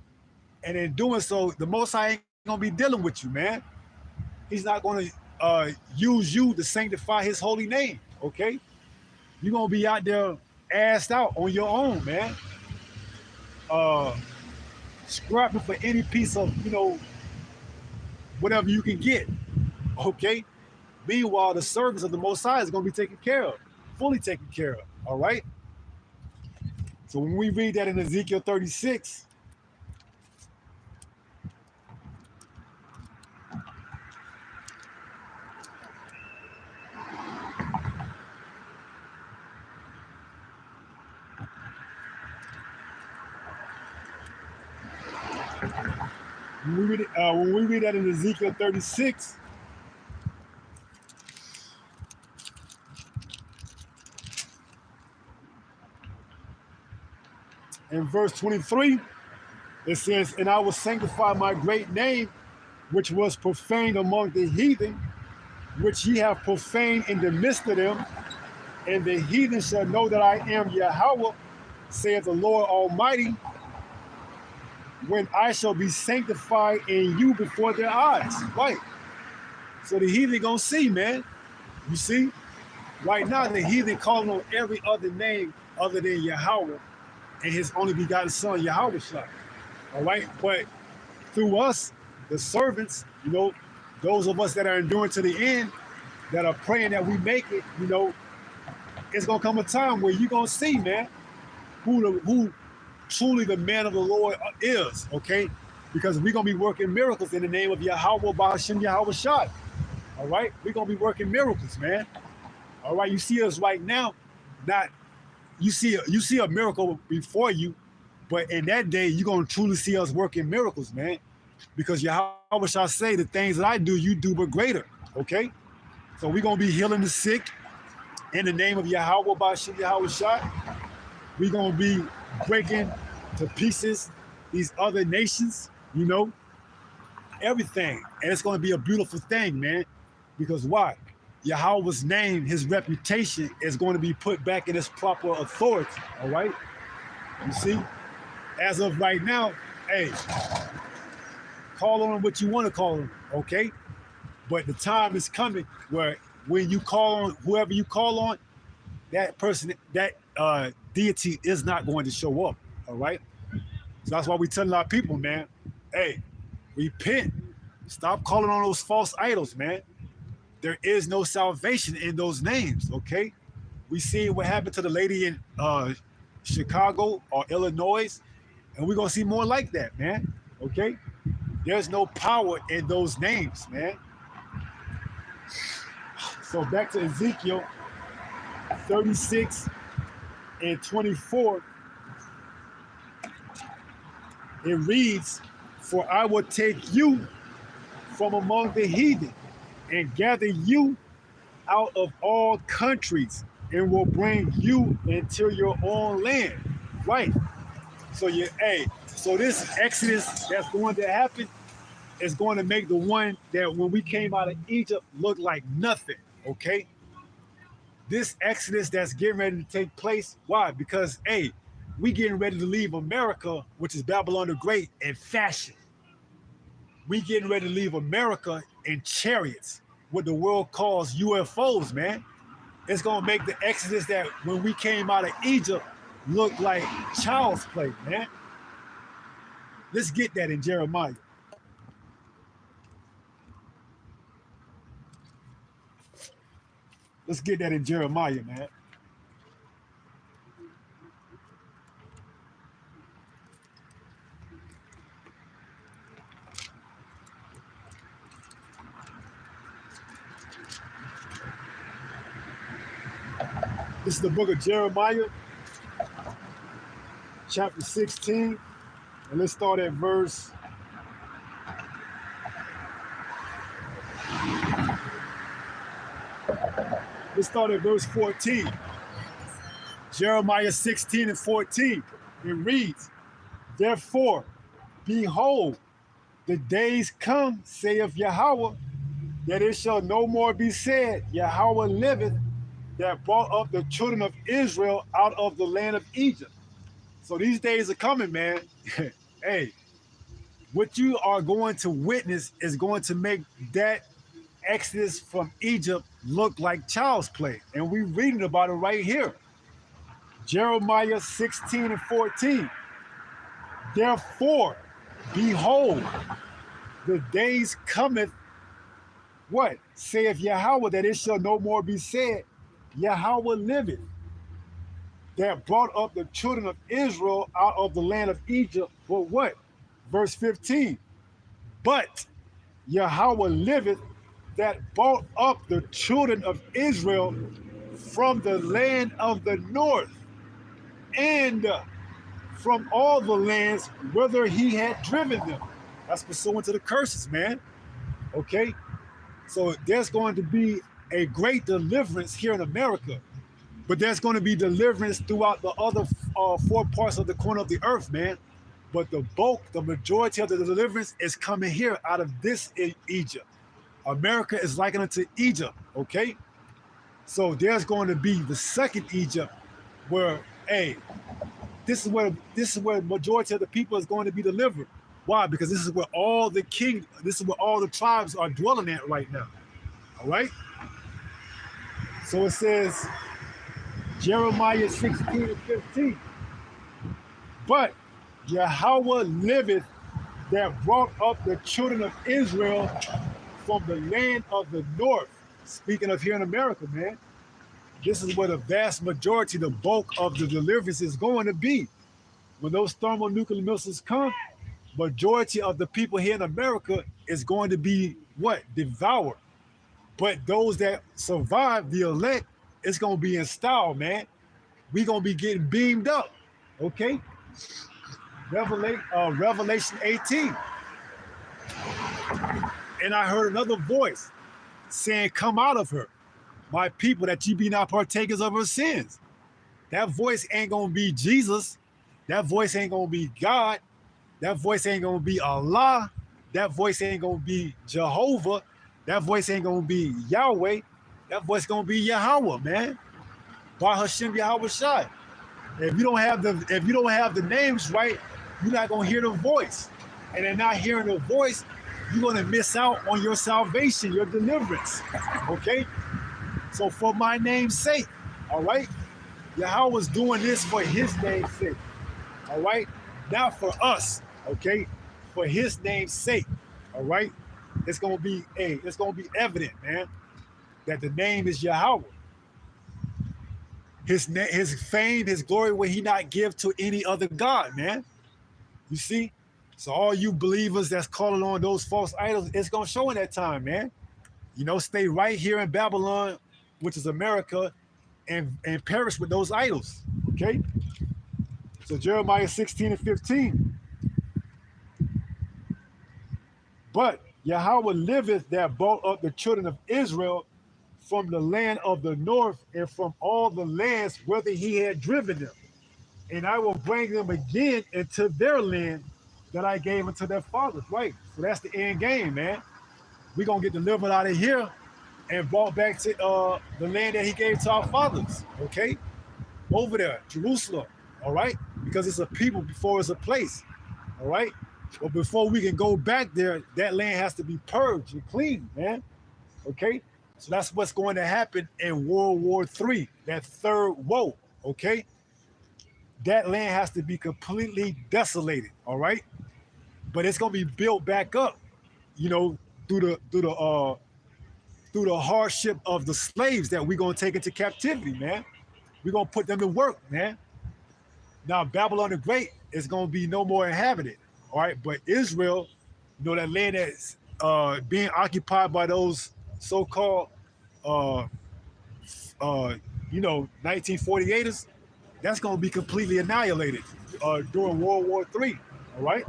And in doing so, the Most High ain't going to be dealing with you, man. He's not going to use you to sanctify his holy name, okay? You're going to be out there assed out on your own, man. Scrapping for any piece of, whatever you can get, okay? Meanwhile, the service of the Most High is going to be taken care of, fully taken care of, all right? So when we read that in Ezekiel 36, When we read that in Ezekiel 36, in verse 23, it says, "And I will sanctify my great name, which was profaned among the heathen, which ye have profaned in the midst of them. And the heathen shall know that I am Yahawah, saith the Lord Almighty, when I shall be sanctified in you before their eyes." Right. So the heathen gonna see, man. You see? Right now, the heathen calling on every other name other than Yahawah and his only begotten son, Yahawah. All right? But through us, the servants, those of us that are enduring to the end, that are praying that we make it, it's gonna come a time where you're gonna see, man, who truly the man of the Lord is, okay? Because we're gonna be working miracles in the name of Yahawah Ba'ashem Yahawah Shai. All right? We're gonna be working miracles, man. All right, you see us right now, you see a miracle before you, but in that day, you're gonna truly see us working miracles, man. Because Yahawah shall say, the things that I do, you do but greater. Okay? So we're gonna be healing the sick in the name of Yahawah Ba'ashem Yahawah Shai. We're gonna be breaking to pieces these other nations, everything. And it's gonna be a beautiful thing, man. Because why? Yahawah's name, his reputation is going to be put back in its proper authority. All right? You see? As of right now, hey, call on what you want to call him, okay? But the time is coming where when you call on whoever you call on, that person, that deity is not going to show up, all right? So that's why we telling our people, man, hey, repent. Stop calling on those false idols, man. There is no salvation in those names, okay? We see what happened to the lady in Chicago or Illinois, and we're going to see more like that, man, okay? There's no power in those names, man. So back to Ezekiel 36 and 24, it reads, "For I will take you from among the heathen and gather you out of all countries and will bring you into your own land." Right. So so this Exodus that's going to happen is going to make the one that when we came out of Egypt look like nothing, okay? This Exodus that's getting ready to take place, why? Because, we getting ready to leave America, which is Babylon the Great, in fashion. We getting ready to leave America in chariots, what the world calls UFOs, man. It's going to make the Exodus that when we came out of Egypt look like child's play, man. Let's get that in Jeremiah. Let's get that in Jeremiah, man. This is the book of Jeremiah, chapter 16. And let's start at verse 14. Jeremiah 16 and 14. It reads, "Therefore, behold, the days come, saith Yahawah, that it shall no more be said, Yahawah liveth, that brought up the children of Israel out of the land of Egypt." So these days are coming, man. Hey, what you are going to witness is going to make that Exodus from Egypt look like child's play. And we're reading about it right here. Jeremiah 16 and 14. "Therefore, behold, the days cometh," what? "Saith Yahawah, that it shall no more be said, Yahawah liveth, that brought up the children of Israel out of the land of Egypt." But what? Verse 15. "But Yahawah liveth, that brought up the children of Israel from the land of the north and from all the lands whither he had driven them. That's pursuant to the curses, man. Okay? So there's going to be a great deliverance here in America, but there's going to be deliverance throughout the other 4 parts of the corner of the earth, man. But the bulk, the majority of the deliverance is coming here out of this Egypt. America is likened unto Egypt, okay? So there's going to be the second Egypt where, hey, this is where the majority of the people is going to be delivered. Why? Because this is where all the tribes are dwelling at right now. All right? So it says, Jeremiah 16:15. But YAHAWAH liveth that brought up the children of Israel from the land of the north. Speaking of here in America, man, this is where the vast majority, the bulk of the deliverance is going to be. When those thermonuclear missiles come, majority of the people here in America is going to be what? Devoured. But those that survive, the elect, it's going to be in style, man. We're going to be getting beamed up, okay? Revelation 18. And I heard another voice saying, come out of her, my people, that ye be not partakers of her sins. That voice ain't going to be Jesus. That voice ain't going to be God. That voice ain't going to be Allah. That voice ain't going to be Jehovah. That voice ain't going to be Yahweh. That voice going to be Yahawah, man. Bar Hashem Yahweh Shai. If you don't have the names right, you're not going to hear the voice. And in not hearing the voice, you're going to miss out on your salvation, your deliverance. Okay? So for my name's sake, all right? Yahweh's doing this for his name's sake. All right? Not for us, okay? For his name's sake. All right? It's gonna be evident, man, that the name is Yahawah. His fame, his glory will he not give to any other God, man. You see? So all you believers that's calling on those false idols, it's gonna show in that time, man. You know, stay right here in Babylon, which is America, and perish with those idols. Okay? So Jeremiah 16:15. But YAHAWAH liveth that brought up the children of Israel from the land of the north and from all the lands whither he had driven them. And I will bring them again into their land that I gave unto their fathers. Right. So that's the end game, man. We're going to get delivered out of here and brought back to the land that he gave to our fathers. Okay. Over there, Jerusalem. All right. Because it's a people before it's a place. All right. But before we can go back there, that land has to be purged and cleaned, man. Okay? So that's what's going to happen in World War III, that third woe, okay? That land has to be completely desolated, all right? But it's going to be built back up, you know, through the hardship of the slaves that we're going to take into captivity, man. We're going to put them to work, man. Now, Babylon the Great is going to be no more inhabited. All right, but Israel, you know, that land that's being occupied by those so-called, 1948ers, that's going to be completely annihilated during World War III. All right.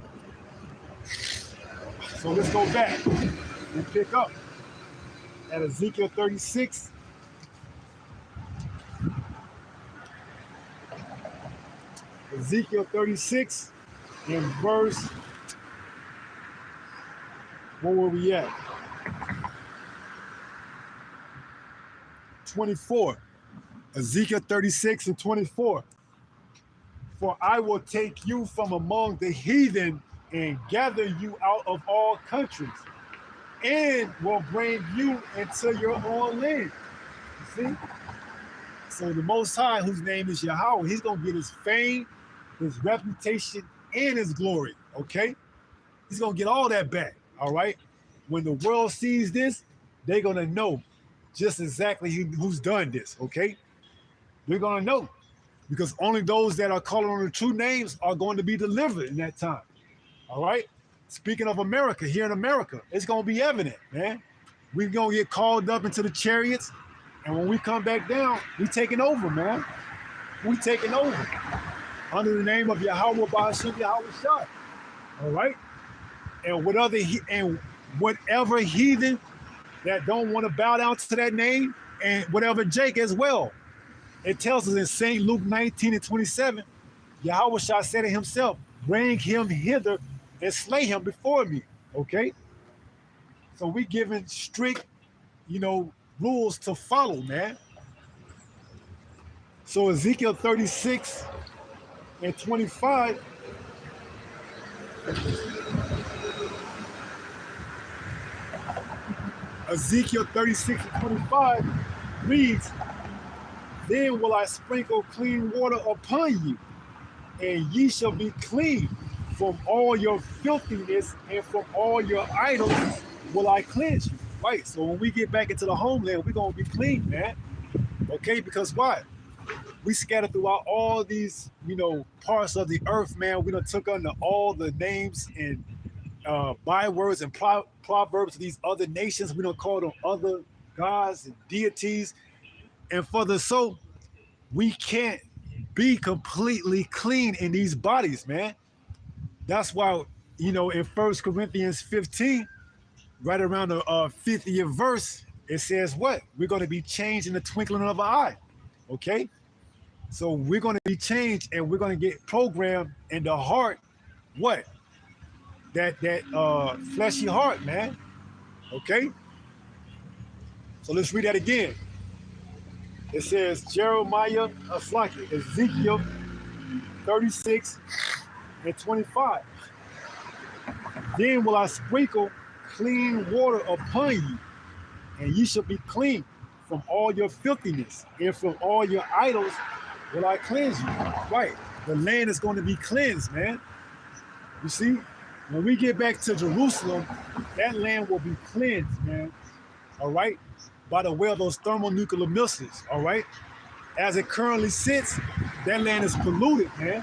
So let's go back and pick up at Ezekiel 36. Ezekiel 36. In verse, where were we at? 24. Ezekiel 36:24. For I will take you from among the heathen and gather you out of all countries, and will bring you into your own land. You see? So the Most High, whose name is Yahawah, he's going to get his fame, his reputation, and his glory, okay? He's going to get all that back, all right? When the world sees this, they're going to know just exactly who's done this, okay? They're going to know, because only those that are calling on the true names are going to be delivered in that time, all right? Speaking of America, here in America, it's going to be evident, man. We're going to get called up into the chariots, and when we come back down, we taking over, man. We taking over. under the name of Yahawah Ba'ashim Yahweh Shai. All right? And whatever heathen that don't want to bow down to that name, and whatever Jake as well. It tells us in St. Luke 19:27, Yahweh Shai said to himself, bring him hither and slay him before me. Okay? So we given strict, rules to follow, man. So Ezekiel 36:25. Ezekiel 36:25 reads, then will I sprinkle clean water upon you, and ye shall be clean. From all your filthiness and from all your idols will I cleanse you. Right, so when we get back into the homeland, we're going to be clean, man. Okay, because why? We scattered throughout all these, parts of the earth, man. We done took under all the names and bywords and proverbs of these other nations. We don't call them other gods and deities. And so we can't be completely clean in these bodies, man. That's why, in 1 Corinthians 15, right around the 50th verse, it says what? We're going to be changed in the twinkling of an eye, okay? So we're going to be changed, and we're going to get programmed in the heart, what? That fleshy heart, man, okay? So let's read that again. It says Ezekiel 36:25. Then will I sprinkle clean water upon you, and ye shall be clean. From all your filthiness and from all your idols will I cleanse you. Right. The land is going to be cleansed, man. You see, when we get back to Jerusalem, that land will be cleansed, man. All right. By the way of those thermonuclear missiles. All right. As it currently sits, that land is polluted, man.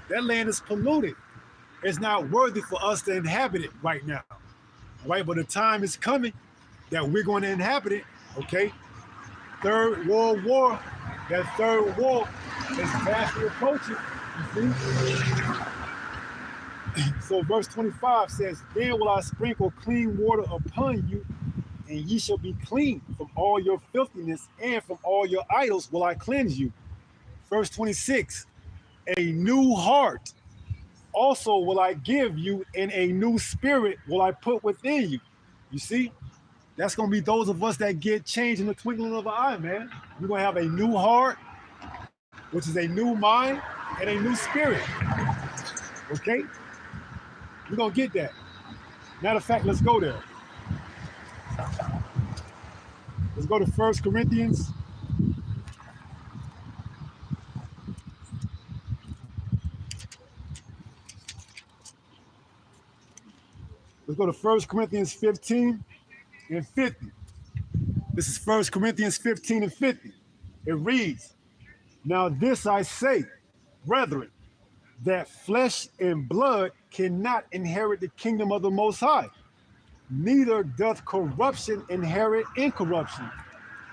That land is polluted. It's not worthy for us to inhabit it right now. All right. But the time is coming that we're going to inhabit it. Okay. Third World War. That third war is fastly approaching. You see? So verse 25 says, then will I sprinkle clean water upon you, and ye shall be clean. From all your filthiness and from all your idols will I cleanse you. Verse 26, a new heart also will I give you, and a new spirit will I put within you. You see? That's going to be those of us that get changed in the twinkling of an eye, man. We're going to have a new heart, which is a new mind, and a new spirit. Okay? We're going to get that. Matter of fact, let's go there. Let's go to 1 Corinthians. Let's go to 1 Corinthians 15 and 50. This is 1 Corinthians 15 and 50. It reads, now this I say, brethren, that flesh and blood cannot inherit the kingdom of the Most High, neither doth corruption inherit incorruption.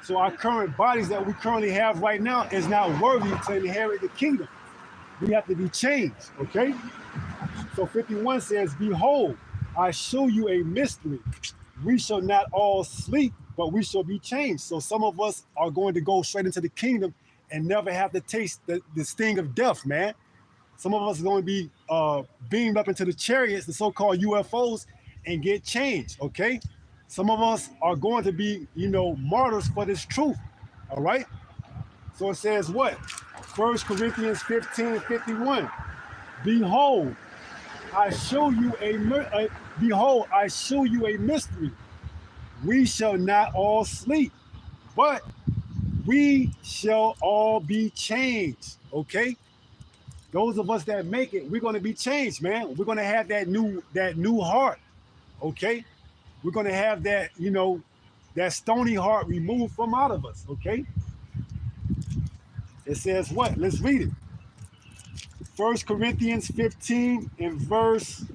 So our current bodies that we currently have right now is not worthy to inherit the kingdom. We have to be changed, okay? So 51 says, behold, I show you a mystery. We shall not all sleep, but we shall be changed. So some of us are going to go straight into the kingdom and never have to taste the sting of death, man. Some of us are going to be beamed up into the chariots, the so-called UFOs, and get changed, okay? Some of us are going to be, martyrs for this truth, all right? So it says what? 1 Corinthians 15 and 51. Behold, I show you a mystery. We shall not all sleep, but we shall all be changed, okay? Those of us that make it, we're going to be changed, man. We're going to have that new heart, okay? We're going to have that, that stony heart removed from out of us, okay? It says what? Let's read it. 1 Corinthians 15 and verse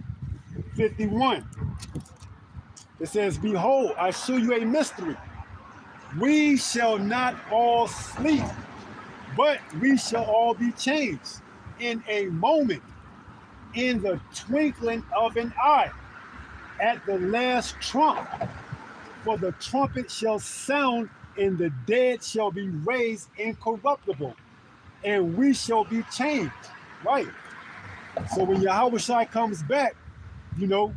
51. It says, behold, I show you a mystery. We shall not all sleep, but we shall all be changed. in a moment, in the twinkling of an eye, at the last trump. For the trumpet shall sound, and the dead shall be raised incorruptible, and we shall be changed. Right. So when Yahawashi comes back, you know,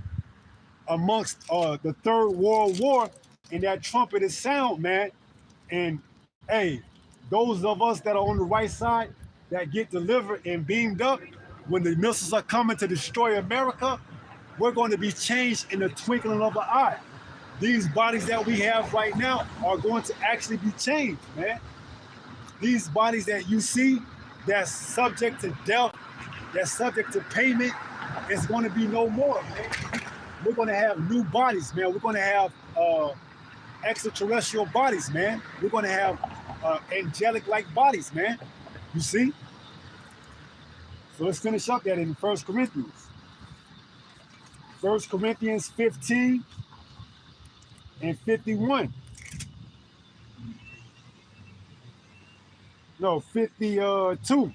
amongst the Third World War, and that trumpet is sound, man. And hey, those of us that are on the right side that get delivered and beamed up, when the missiles are coming to destroy America, we're going to be changed in the twinkling of an eye. These bodies that we have right now are going to actually be changed, man. These bodies that you see that's subject to death, that's subject to payment, it's going to be no more, man. We're going to have new bodies, man. We're going to have extraterrestrial bodies, man. We're going to have angelic-like bodies, man. You see? So let's finish up that in 1 Corinthians. 1 Corinthians 15 and 51. No, 52.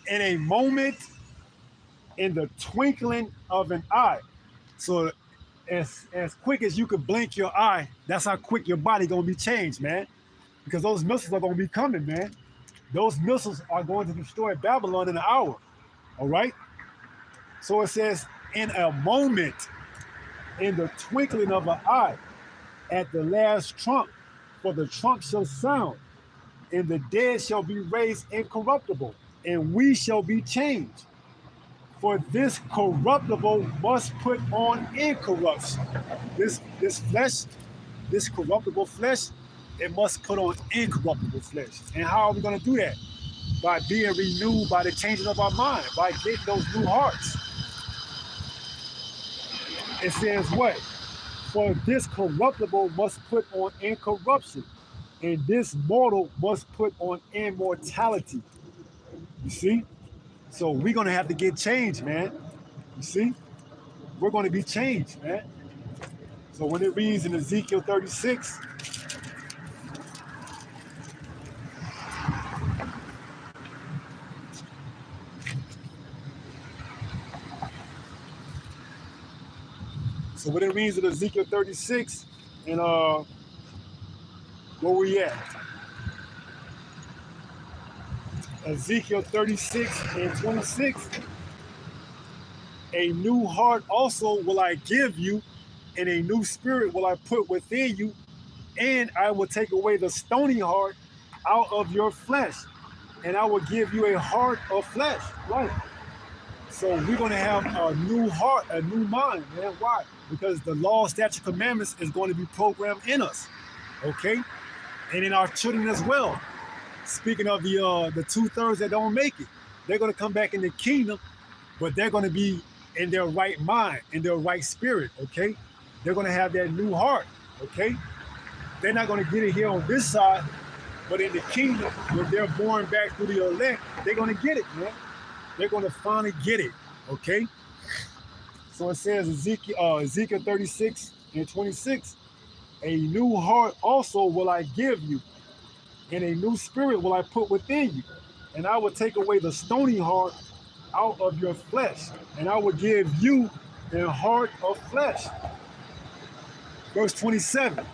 In a moment, in the twinkling of an eye. So as quick as you could blink your eye, that's how quick your body gonna be changed, man. Because those missiles are gonna be coming, man. Those missiles are going to destroy Babylon in an hour. All right? So it says, in a moment, in the twinkling of an eye, at the last trump, for the trump shall sound, and the dead shall be raised incorruptible, and we shall be changed. For this corruptible must put on incorruption. This flesh, this corruptible flesh, it must put on incorruptible flesh. And how are we going to do that? By being renewed by the changing of our mind, by getting those new hearts. It says what? For this corruptible must put on incorruption, and this mortal must put on immortality. You see? So we're going to have to get changed, man. You see? We're going to be changed, man. So when it reads in Ezekiel 36, and where we at? Ezekiel 36 and 26. A new heart also will I give you, and a new spirit will I put within you, and I will take away the stony heart out of your flesh, and I will give you a heart of flesh. Right. So we're going to have a new heart, a new mind, man. Why? Because the law, statute, commandments is going to be programmed in us, okay? And in our children as well. Speaking of the 2/3 that don't make it, they're going to come back in the kingdom, but they're going to be in their right mind, in their right spirit, okay? They're going to have that new heart, okay? They're not going to get it here on this side, but in the kingdom, when they're born back through the elect, they're going to get it, man. They're going to finally get it, okay? So it says Ezekiel 36 and 26, a new heart also will I give you, and a new spirit will I put within you, and I will take away the stony heart out of your flesh, and I will give you a heart of flesh. Verse 27,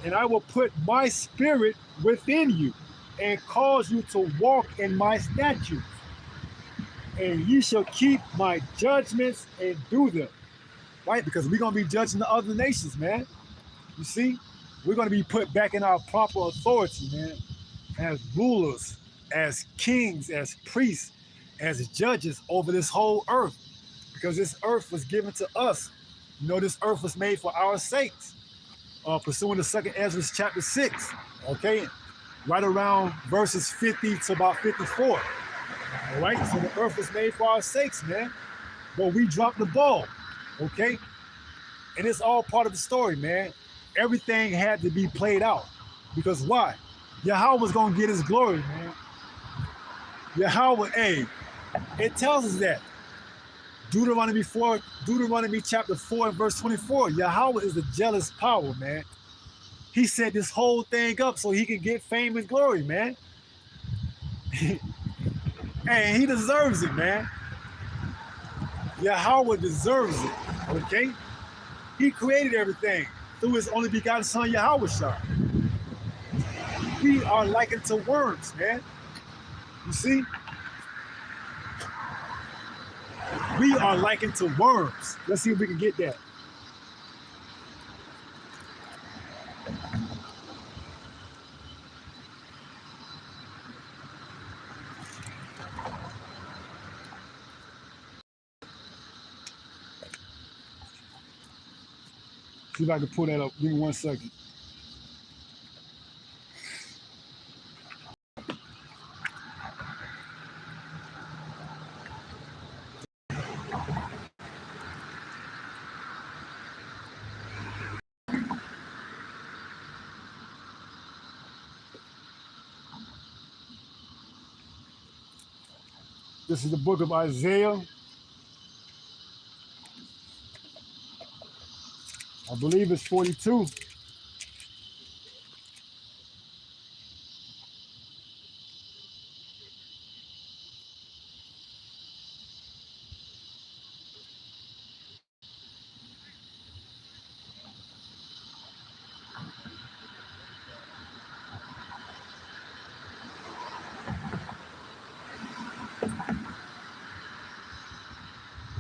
and I will put my spirit within you, and cause you to walk in my statutes, and ye shall keep my judgments and do them. Right? Because we're going to be judging the other nations, man. You see? We're going to be put back in our proper authority, man. As rulers, as kings, as priests, as judges over this whole earth. Because this earth was given to us. You know, this earth was made for our sakes. Pursuing the 2nd Ezra chapter 6. Okay? Right around verses 50 to about 54. All right, so the earth was made for our sakes, man. But we dropped the ball, okay? And it's all part of the story, man. Everything had to be played out. Because why? Yahawah was going to get his glory, man. Yahawah, hey, it tells us that. Deuteronomy chapter 4 and verse 24. Yahawah is the jealous power, man. He set this whole thing up so he could get fame and glory, man. And he deserves it, man. Yahweh deserves it, okay? He created everything through his only begotten son, Yahawah. We are likened to worms, man. You see? We are likened to worms. Let's see if we can get that. See if I can pull that up. Give me 1 second. This is the book of Isaiah. I believe it's 42.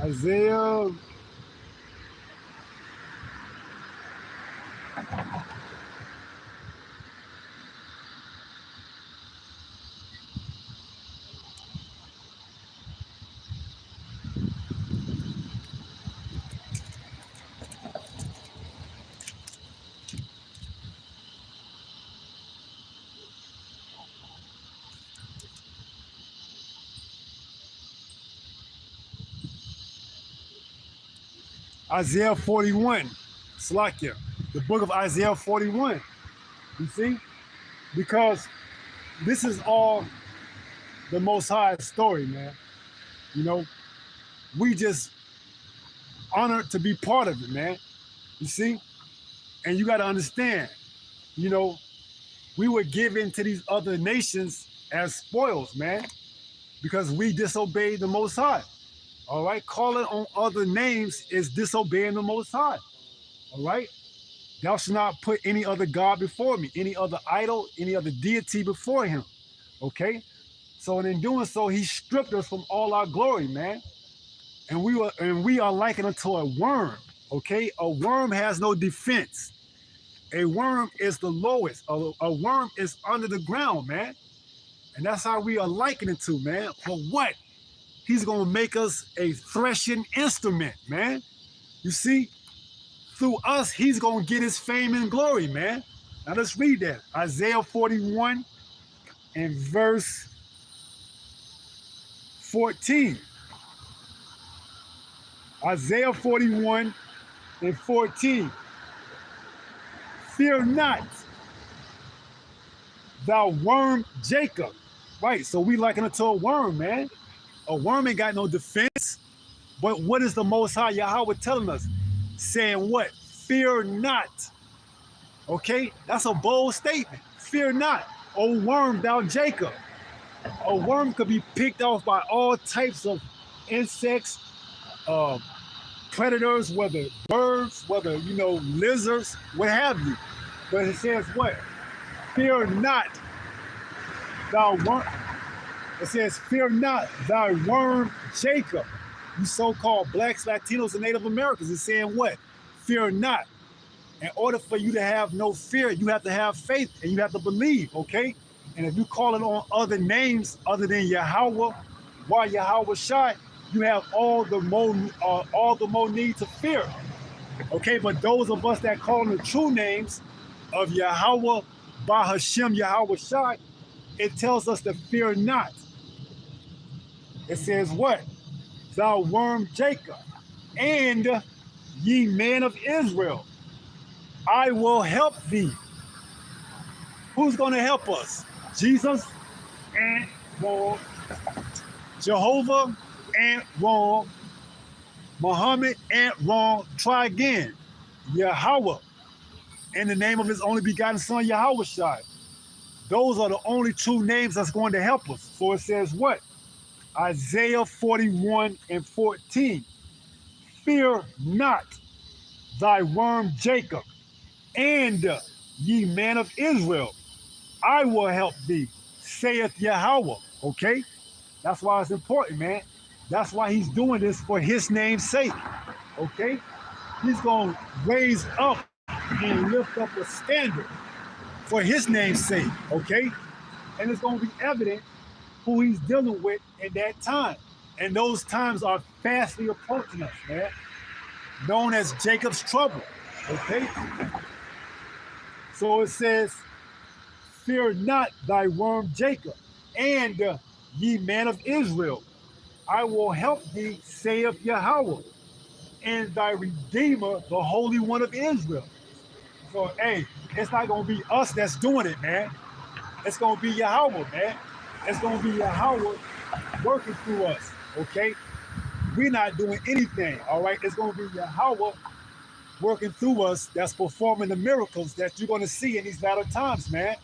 Isaiah. Isaiah 41. Slakia. The book of Isaiah 41. You see? Because this is all the Most High story, man. You know, we just honored to be part of it, man. You see? And you got to understand, you know, we were given to these other nations as spoils, man, because we disobeyed the Most High. All right? Calling on other names is disobeying the Most High. All right? Thou shalt not put any other God before me, any other idol, any other deity before him. Okay? So in doing so, he stripped us from all our glory, man. And we are likened unto a worm. Okay? A worm has no defense. A worm is the lowest. A worm is under the ground, man. And that's how we are likened to, man. For what? He's gonna make us a threshing instrument, man. You see? Through us, he's gonna get his fame and glory, man. Now let's read that. Isaiah 41 and verse 14. Isaiah 41 and 14. Fear not, thou worm Jacob. Right, so we liken it to a worm, man. A worm ain't got no defense. But what is the Most High Yahweh telling us? Saying what? Fear not. Okay, that's a bold statement. Fear not, O worm, thou Jacob. A worm could be picked off by all types of insects, predators, whether birds, whether, you know, lizards, what have you. But it says what? Fear not, thou worm. It says, fear not, thy worm Jacob. You so-called blacks, Latinos, and Native Americans is saying what? Fear not. In order for you to have no fear, you have to have faith and you have to believe, okay? And if you call it on other names other than Yahawah, YAHAWAH, you have all the more need to fear. Okay, but those of us that call on the true names of Yahweh, Bahashem, Yahawah, it tells us to fear not. It says what? Thou worm Jacob, and ye men of Israel, I will help thee. Who's going to help us? Jesus and wrong. Jehovah and wrong. Muhammad and wrong. Try again. Yahweh, in the name of his only begotten son, Yahawah. Those are the only two names that's going to help us. So it says what? Isaiah 41 and 14. Fear not thy worm Jacob, and ye man of Israel, I will help thee, saith Yahawah. Okay? That's why it's important, man. That's why he's doing this for his name's sake. Okay? He's going to raise up and lift up a standard for his name's sake. Okay? And it's going to be evident who he's dealing with in that time. And those times are fastly approaching us, man. Known as Jacob's trouble. Okay? So it says, fear not thy worm Jacob, and ye man of Israel, I will help thee, saith Yahawah, and thy Redeemer, the Holy One of Israel. So, hey, it's not going to be us that's doing it, man. It's going to be Yahawah, man. It's going to be Yahawah working through us, okay? We're not doing anything, all right? It's going to be Yahawah working through us that's performing the miracles that you're going to see in these latter times, man.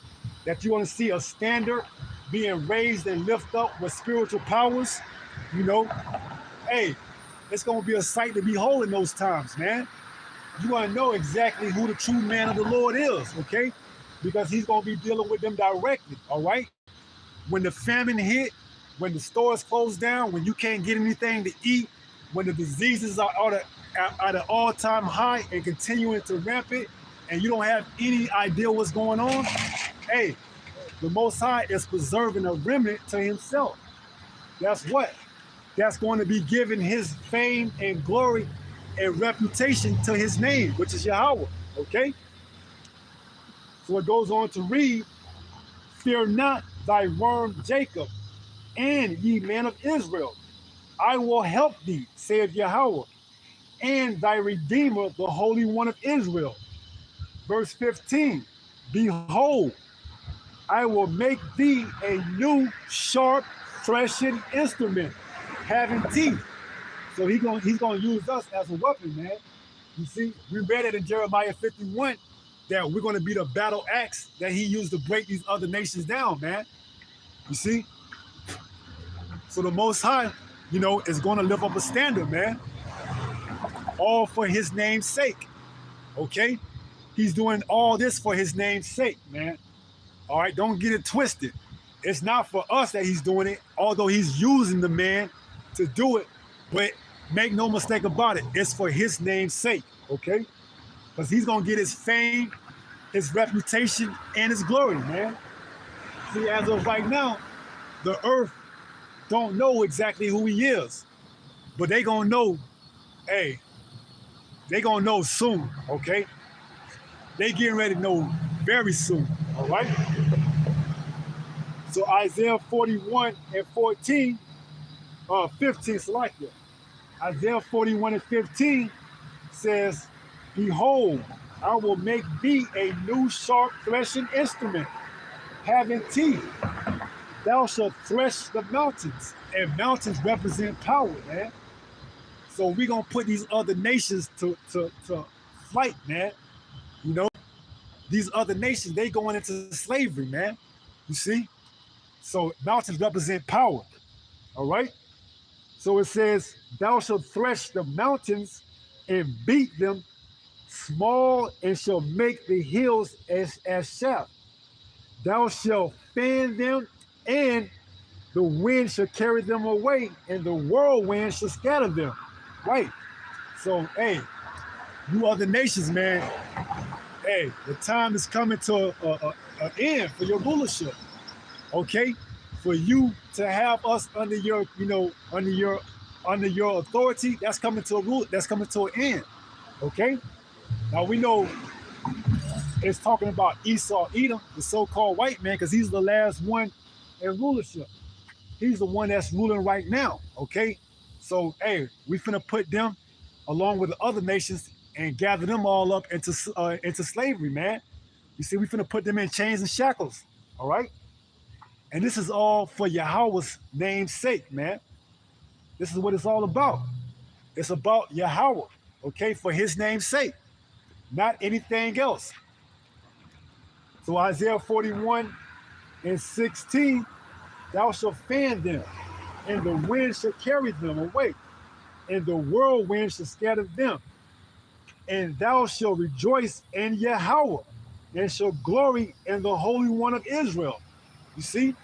That you're going to see a standard being raised and lifted up with spiritual powers, you know. Hey, it's going to be a sight to behold in those times, man. You're going to know exactly who the true man of the Lord is, okay? Because he's going to be dealing with them directly, all right? When the famine hit, when the stores closed down, when you can't get anything to eat, when the diseases are at an all-time high and continuing to rampant, and you don't have any idea what's going on, hey, the Most High is preserving a remnant to himself. That's what? That's going to be giving his fame and glory and reputation to his name, which is Yahawah, okay? So it goes on to read, fear not thy worm Jacob, and ye man of Israel, I will help thee, saith Yahawah, and thy Redeemer, the Holy One of Israel. Verse 15, behold, I will make thee a new sharp threshing instrument, having teeth. So he's gonna use us as a weapon, man. You see, we read it in Jeremiah 51 that we're gonna be the battle axe that he used to break these other nations down, man. You see? So the Most High, you know, is gonna lift up a standard, man. All for his name's sake. Okay? He's doing all this for his name's sake, man. All right, don't get it twisted. It's not for us that he's doing it, although he's using the man to do it. But make no mistake about it, it's for his name's sake, okay? Because he's going to get his fame, his reputation, and his glory, man. See, as of right now, the earth don't know exactly who he is. But they going to know, hey, they going to know soon, okay? They getting ready to know very soon, all right? So Isaiah 41 and 15, Salakia. Isaiah 41 and 15 says, behold, I will make thee a new sharp threshing instrument, having teeth. Thou shalt thresh the mountains, and mountains represent power, man. So we're going to put these other nations to flight, man. You know, these other nations, they going into slavery, man. You see? So mountains represent power, all right? So it says, thou shalt thresh the mountains and beat them small, and shall make the hills as chaff. Thou shalt fan them, and the wind shall carry them away, and the whirlwind shall scatter them. Right? So, hey, you other nations, man, hey, the time is coming to an end for your rulership. Okay? For you to have us under your, you know, under your authority, that's coming to a rule, that's coming to an end. Okay? Now we know it's talking about Esau, Edom, the so-called white man, because he's the last one in rulership. He's the one that's ruling right now. Okay? So, hey, we finna put them along with the other nations and gather them all up into slavery, man. You see, we finna put them in chains and shackles. All right? And this is all for Yahawah's name's sake, man. This is what it's all about. It's about Yahawah, okay, for his name's sake, not anything else. So Isaiah 41 and 16, thou shalt fan them, and the wind shall carry them away, and the whirlwind shall scatter them. And thou shalt rejoice in Yahawah, and shall glory in the Holy One of Israel. You see,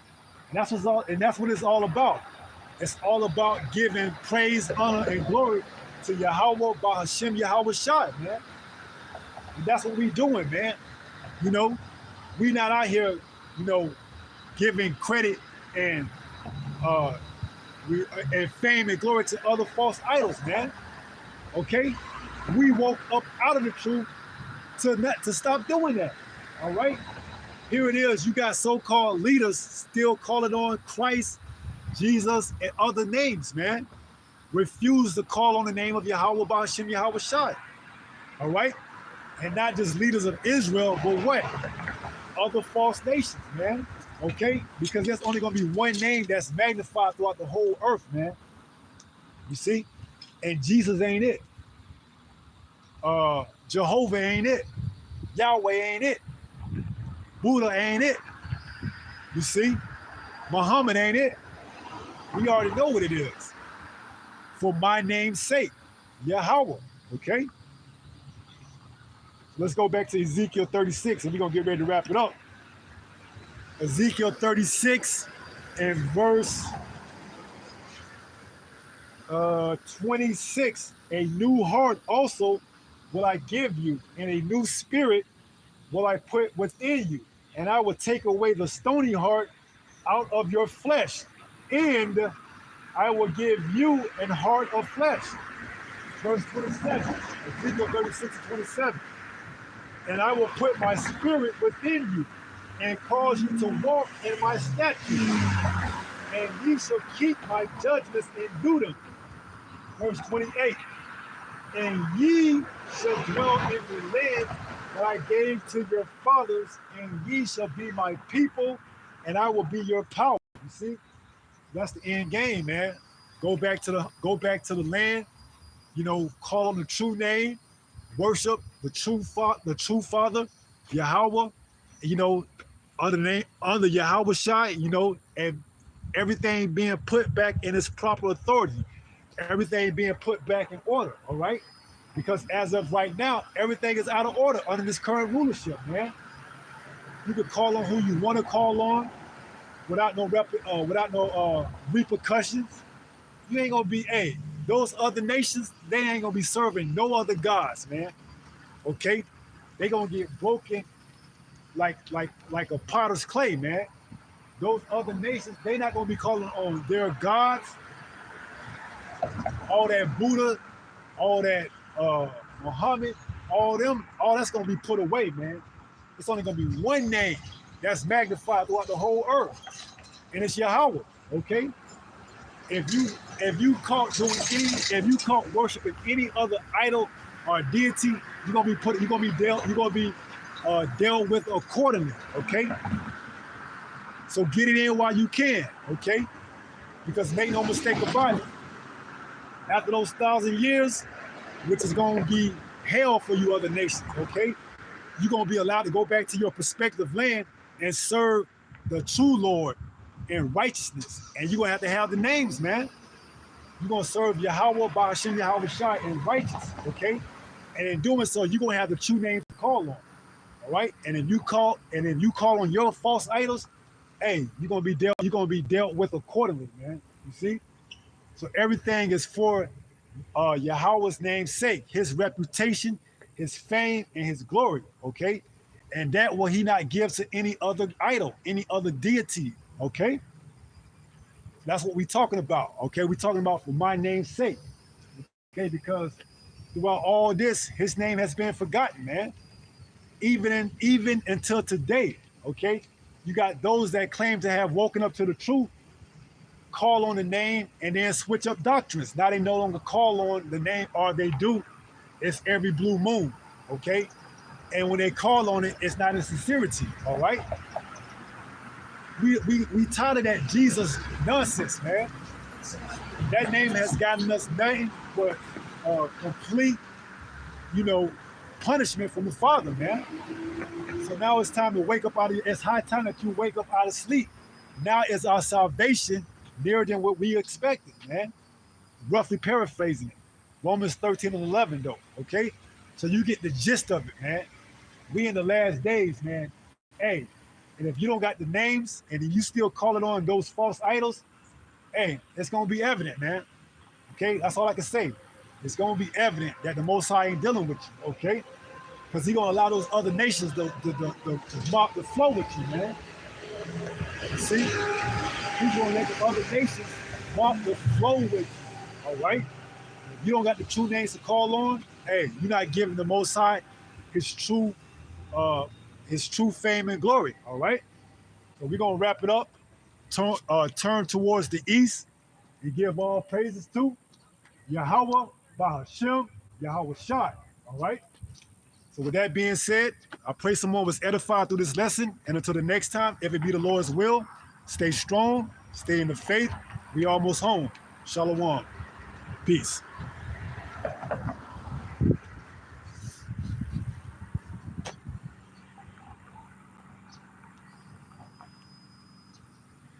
and that's what it's all about. It's all about giving praise, honor, and glory to Yahawah by Hashem Yahweh Shai, man. And that's what we doing, man. You know, we not out here, giving credit and and fame and glory to other false idols, man. Okay, we woke up out of the truth to stop doing that. All right, here it is. You got so-called leaders still calling on Christ, Jesus, and other names, man. Refuse to call on the name of Yahawah by Hashem Yahweh Shai. All right, and not just leaders of Israel, but what? Other false nations, man. Okay, because there's only going to be one name that's magnified throughout the whole earth, man. You see, and Jesus ain't it. Jehovah ain't it. Yahweh ain't it. Buddha ain't it. You see, Muhammad ain't it. We already know what it is. For my name's sake, Yahawah. Okay. Let's go back to Ezekiel 36, and we're gonna get ready to wrap it up. Ezekiel 36 and verse 26. A new heart also will I give you, and a new spirit will I put within you. And I will take away the stony heart out of your flesh, and I will give you an heart of flesh. Verse 27, Ezekiel 36 and 27. And I will put my spirit within you, and cause you to walk in my statutes, and ye shall keep my judgments and do them. Verse 28. And ye shall dwell in the land that I gave to your fathers, and ye shall be my people, and I will be your power. You see, that's the end game, man. Go back to the land. Call on the true name, worship the true Father, Yahawah. Under Yahweh Shai, and everything being put back in its proper authority, everything being put back in order, all right? Because as of right now, everything is out of order under this current rulership, man. You can call on who you want to call on without no repercussions. You ain't gonna be, those other nations, they ain't gonna be serving no other gods, man. Okay? They gonna get broken like a potter's clay, man. Those other nations, they not gonna be calling on their gods. All that Buddha, all that Muhammad, all that's gonna be put away, man. It's only gonna be one name that's magnified throughout the whole earth, and it's Yahawah. Okay. If you caught worshiping any other idol or deity, you're gonna be dealt with accordingly, okay? So get it in while you can, okay? Because make no mistake about it, after those 1,000 years, which is gonna be hell for you other nations, okay? You're gonna be allowed to go back to your prospective land and serve the true Lord in righteousness. And you're gonna have the names, man. You're gonna serve Yahawah by Hashem Yahweh Shai in righteousness, okay? And in doing so, you're gonna have the true name to call on. All right, and if you call on your false idols, you're gonna be dealt with accordingly, man. You see, so everything is for Yahweh's name's sake, His reputation, His fame, and His glory. Okay, and that will He not give to any other idol, any other deity. Okay, that's what we're talking about. Okay, we're talking about for my name's sake. Okay, because throughout all this, His name has been forgotten, man. Even until today, okay? You got those that claim to have woken up to the truth, call on the name, and then switch up doctrines. Now they no longer call on the name, or they do. It's every blue moon, okay? And when they call on it, it's not in sincerity, all right? We tired of that Jesus nonsense, man. That name has gotten us nothing but complete, punishment from the Father, man. So now it's time to wake up it's high time that you wake up out of sleep. Now is our salvation nearer than what we expected, man. Roughly paraphrasing it. Romans 13 and 11, though, okay? So you get the gist of it, man. We in the last days, man. Hey, and if you don't got the names and you still calling on those false idols, hey, it's gonna be evident, man. Okay, that's all I can say. It's gonna be evident that the Most High ain't dealing with you, okay? Because He gonna allow those other nations to mark the flow with you, man. You see, He's gonna let the other nations mark the flow with you. All right. If you don't got the true names to call on, hey, you're not giving the Most High His true, uh, His true fame and glory. All right. So we're gonna wrap it up. Turn towards the east and give all praises to Yahawah, Bahashem, Yahweh Shai. All right. So with that being said, I pray someone was edified through this lesson. And until the next time, if it be the Lord's will, stay strong, stay in the faith. We almost home. Shalom. Peace.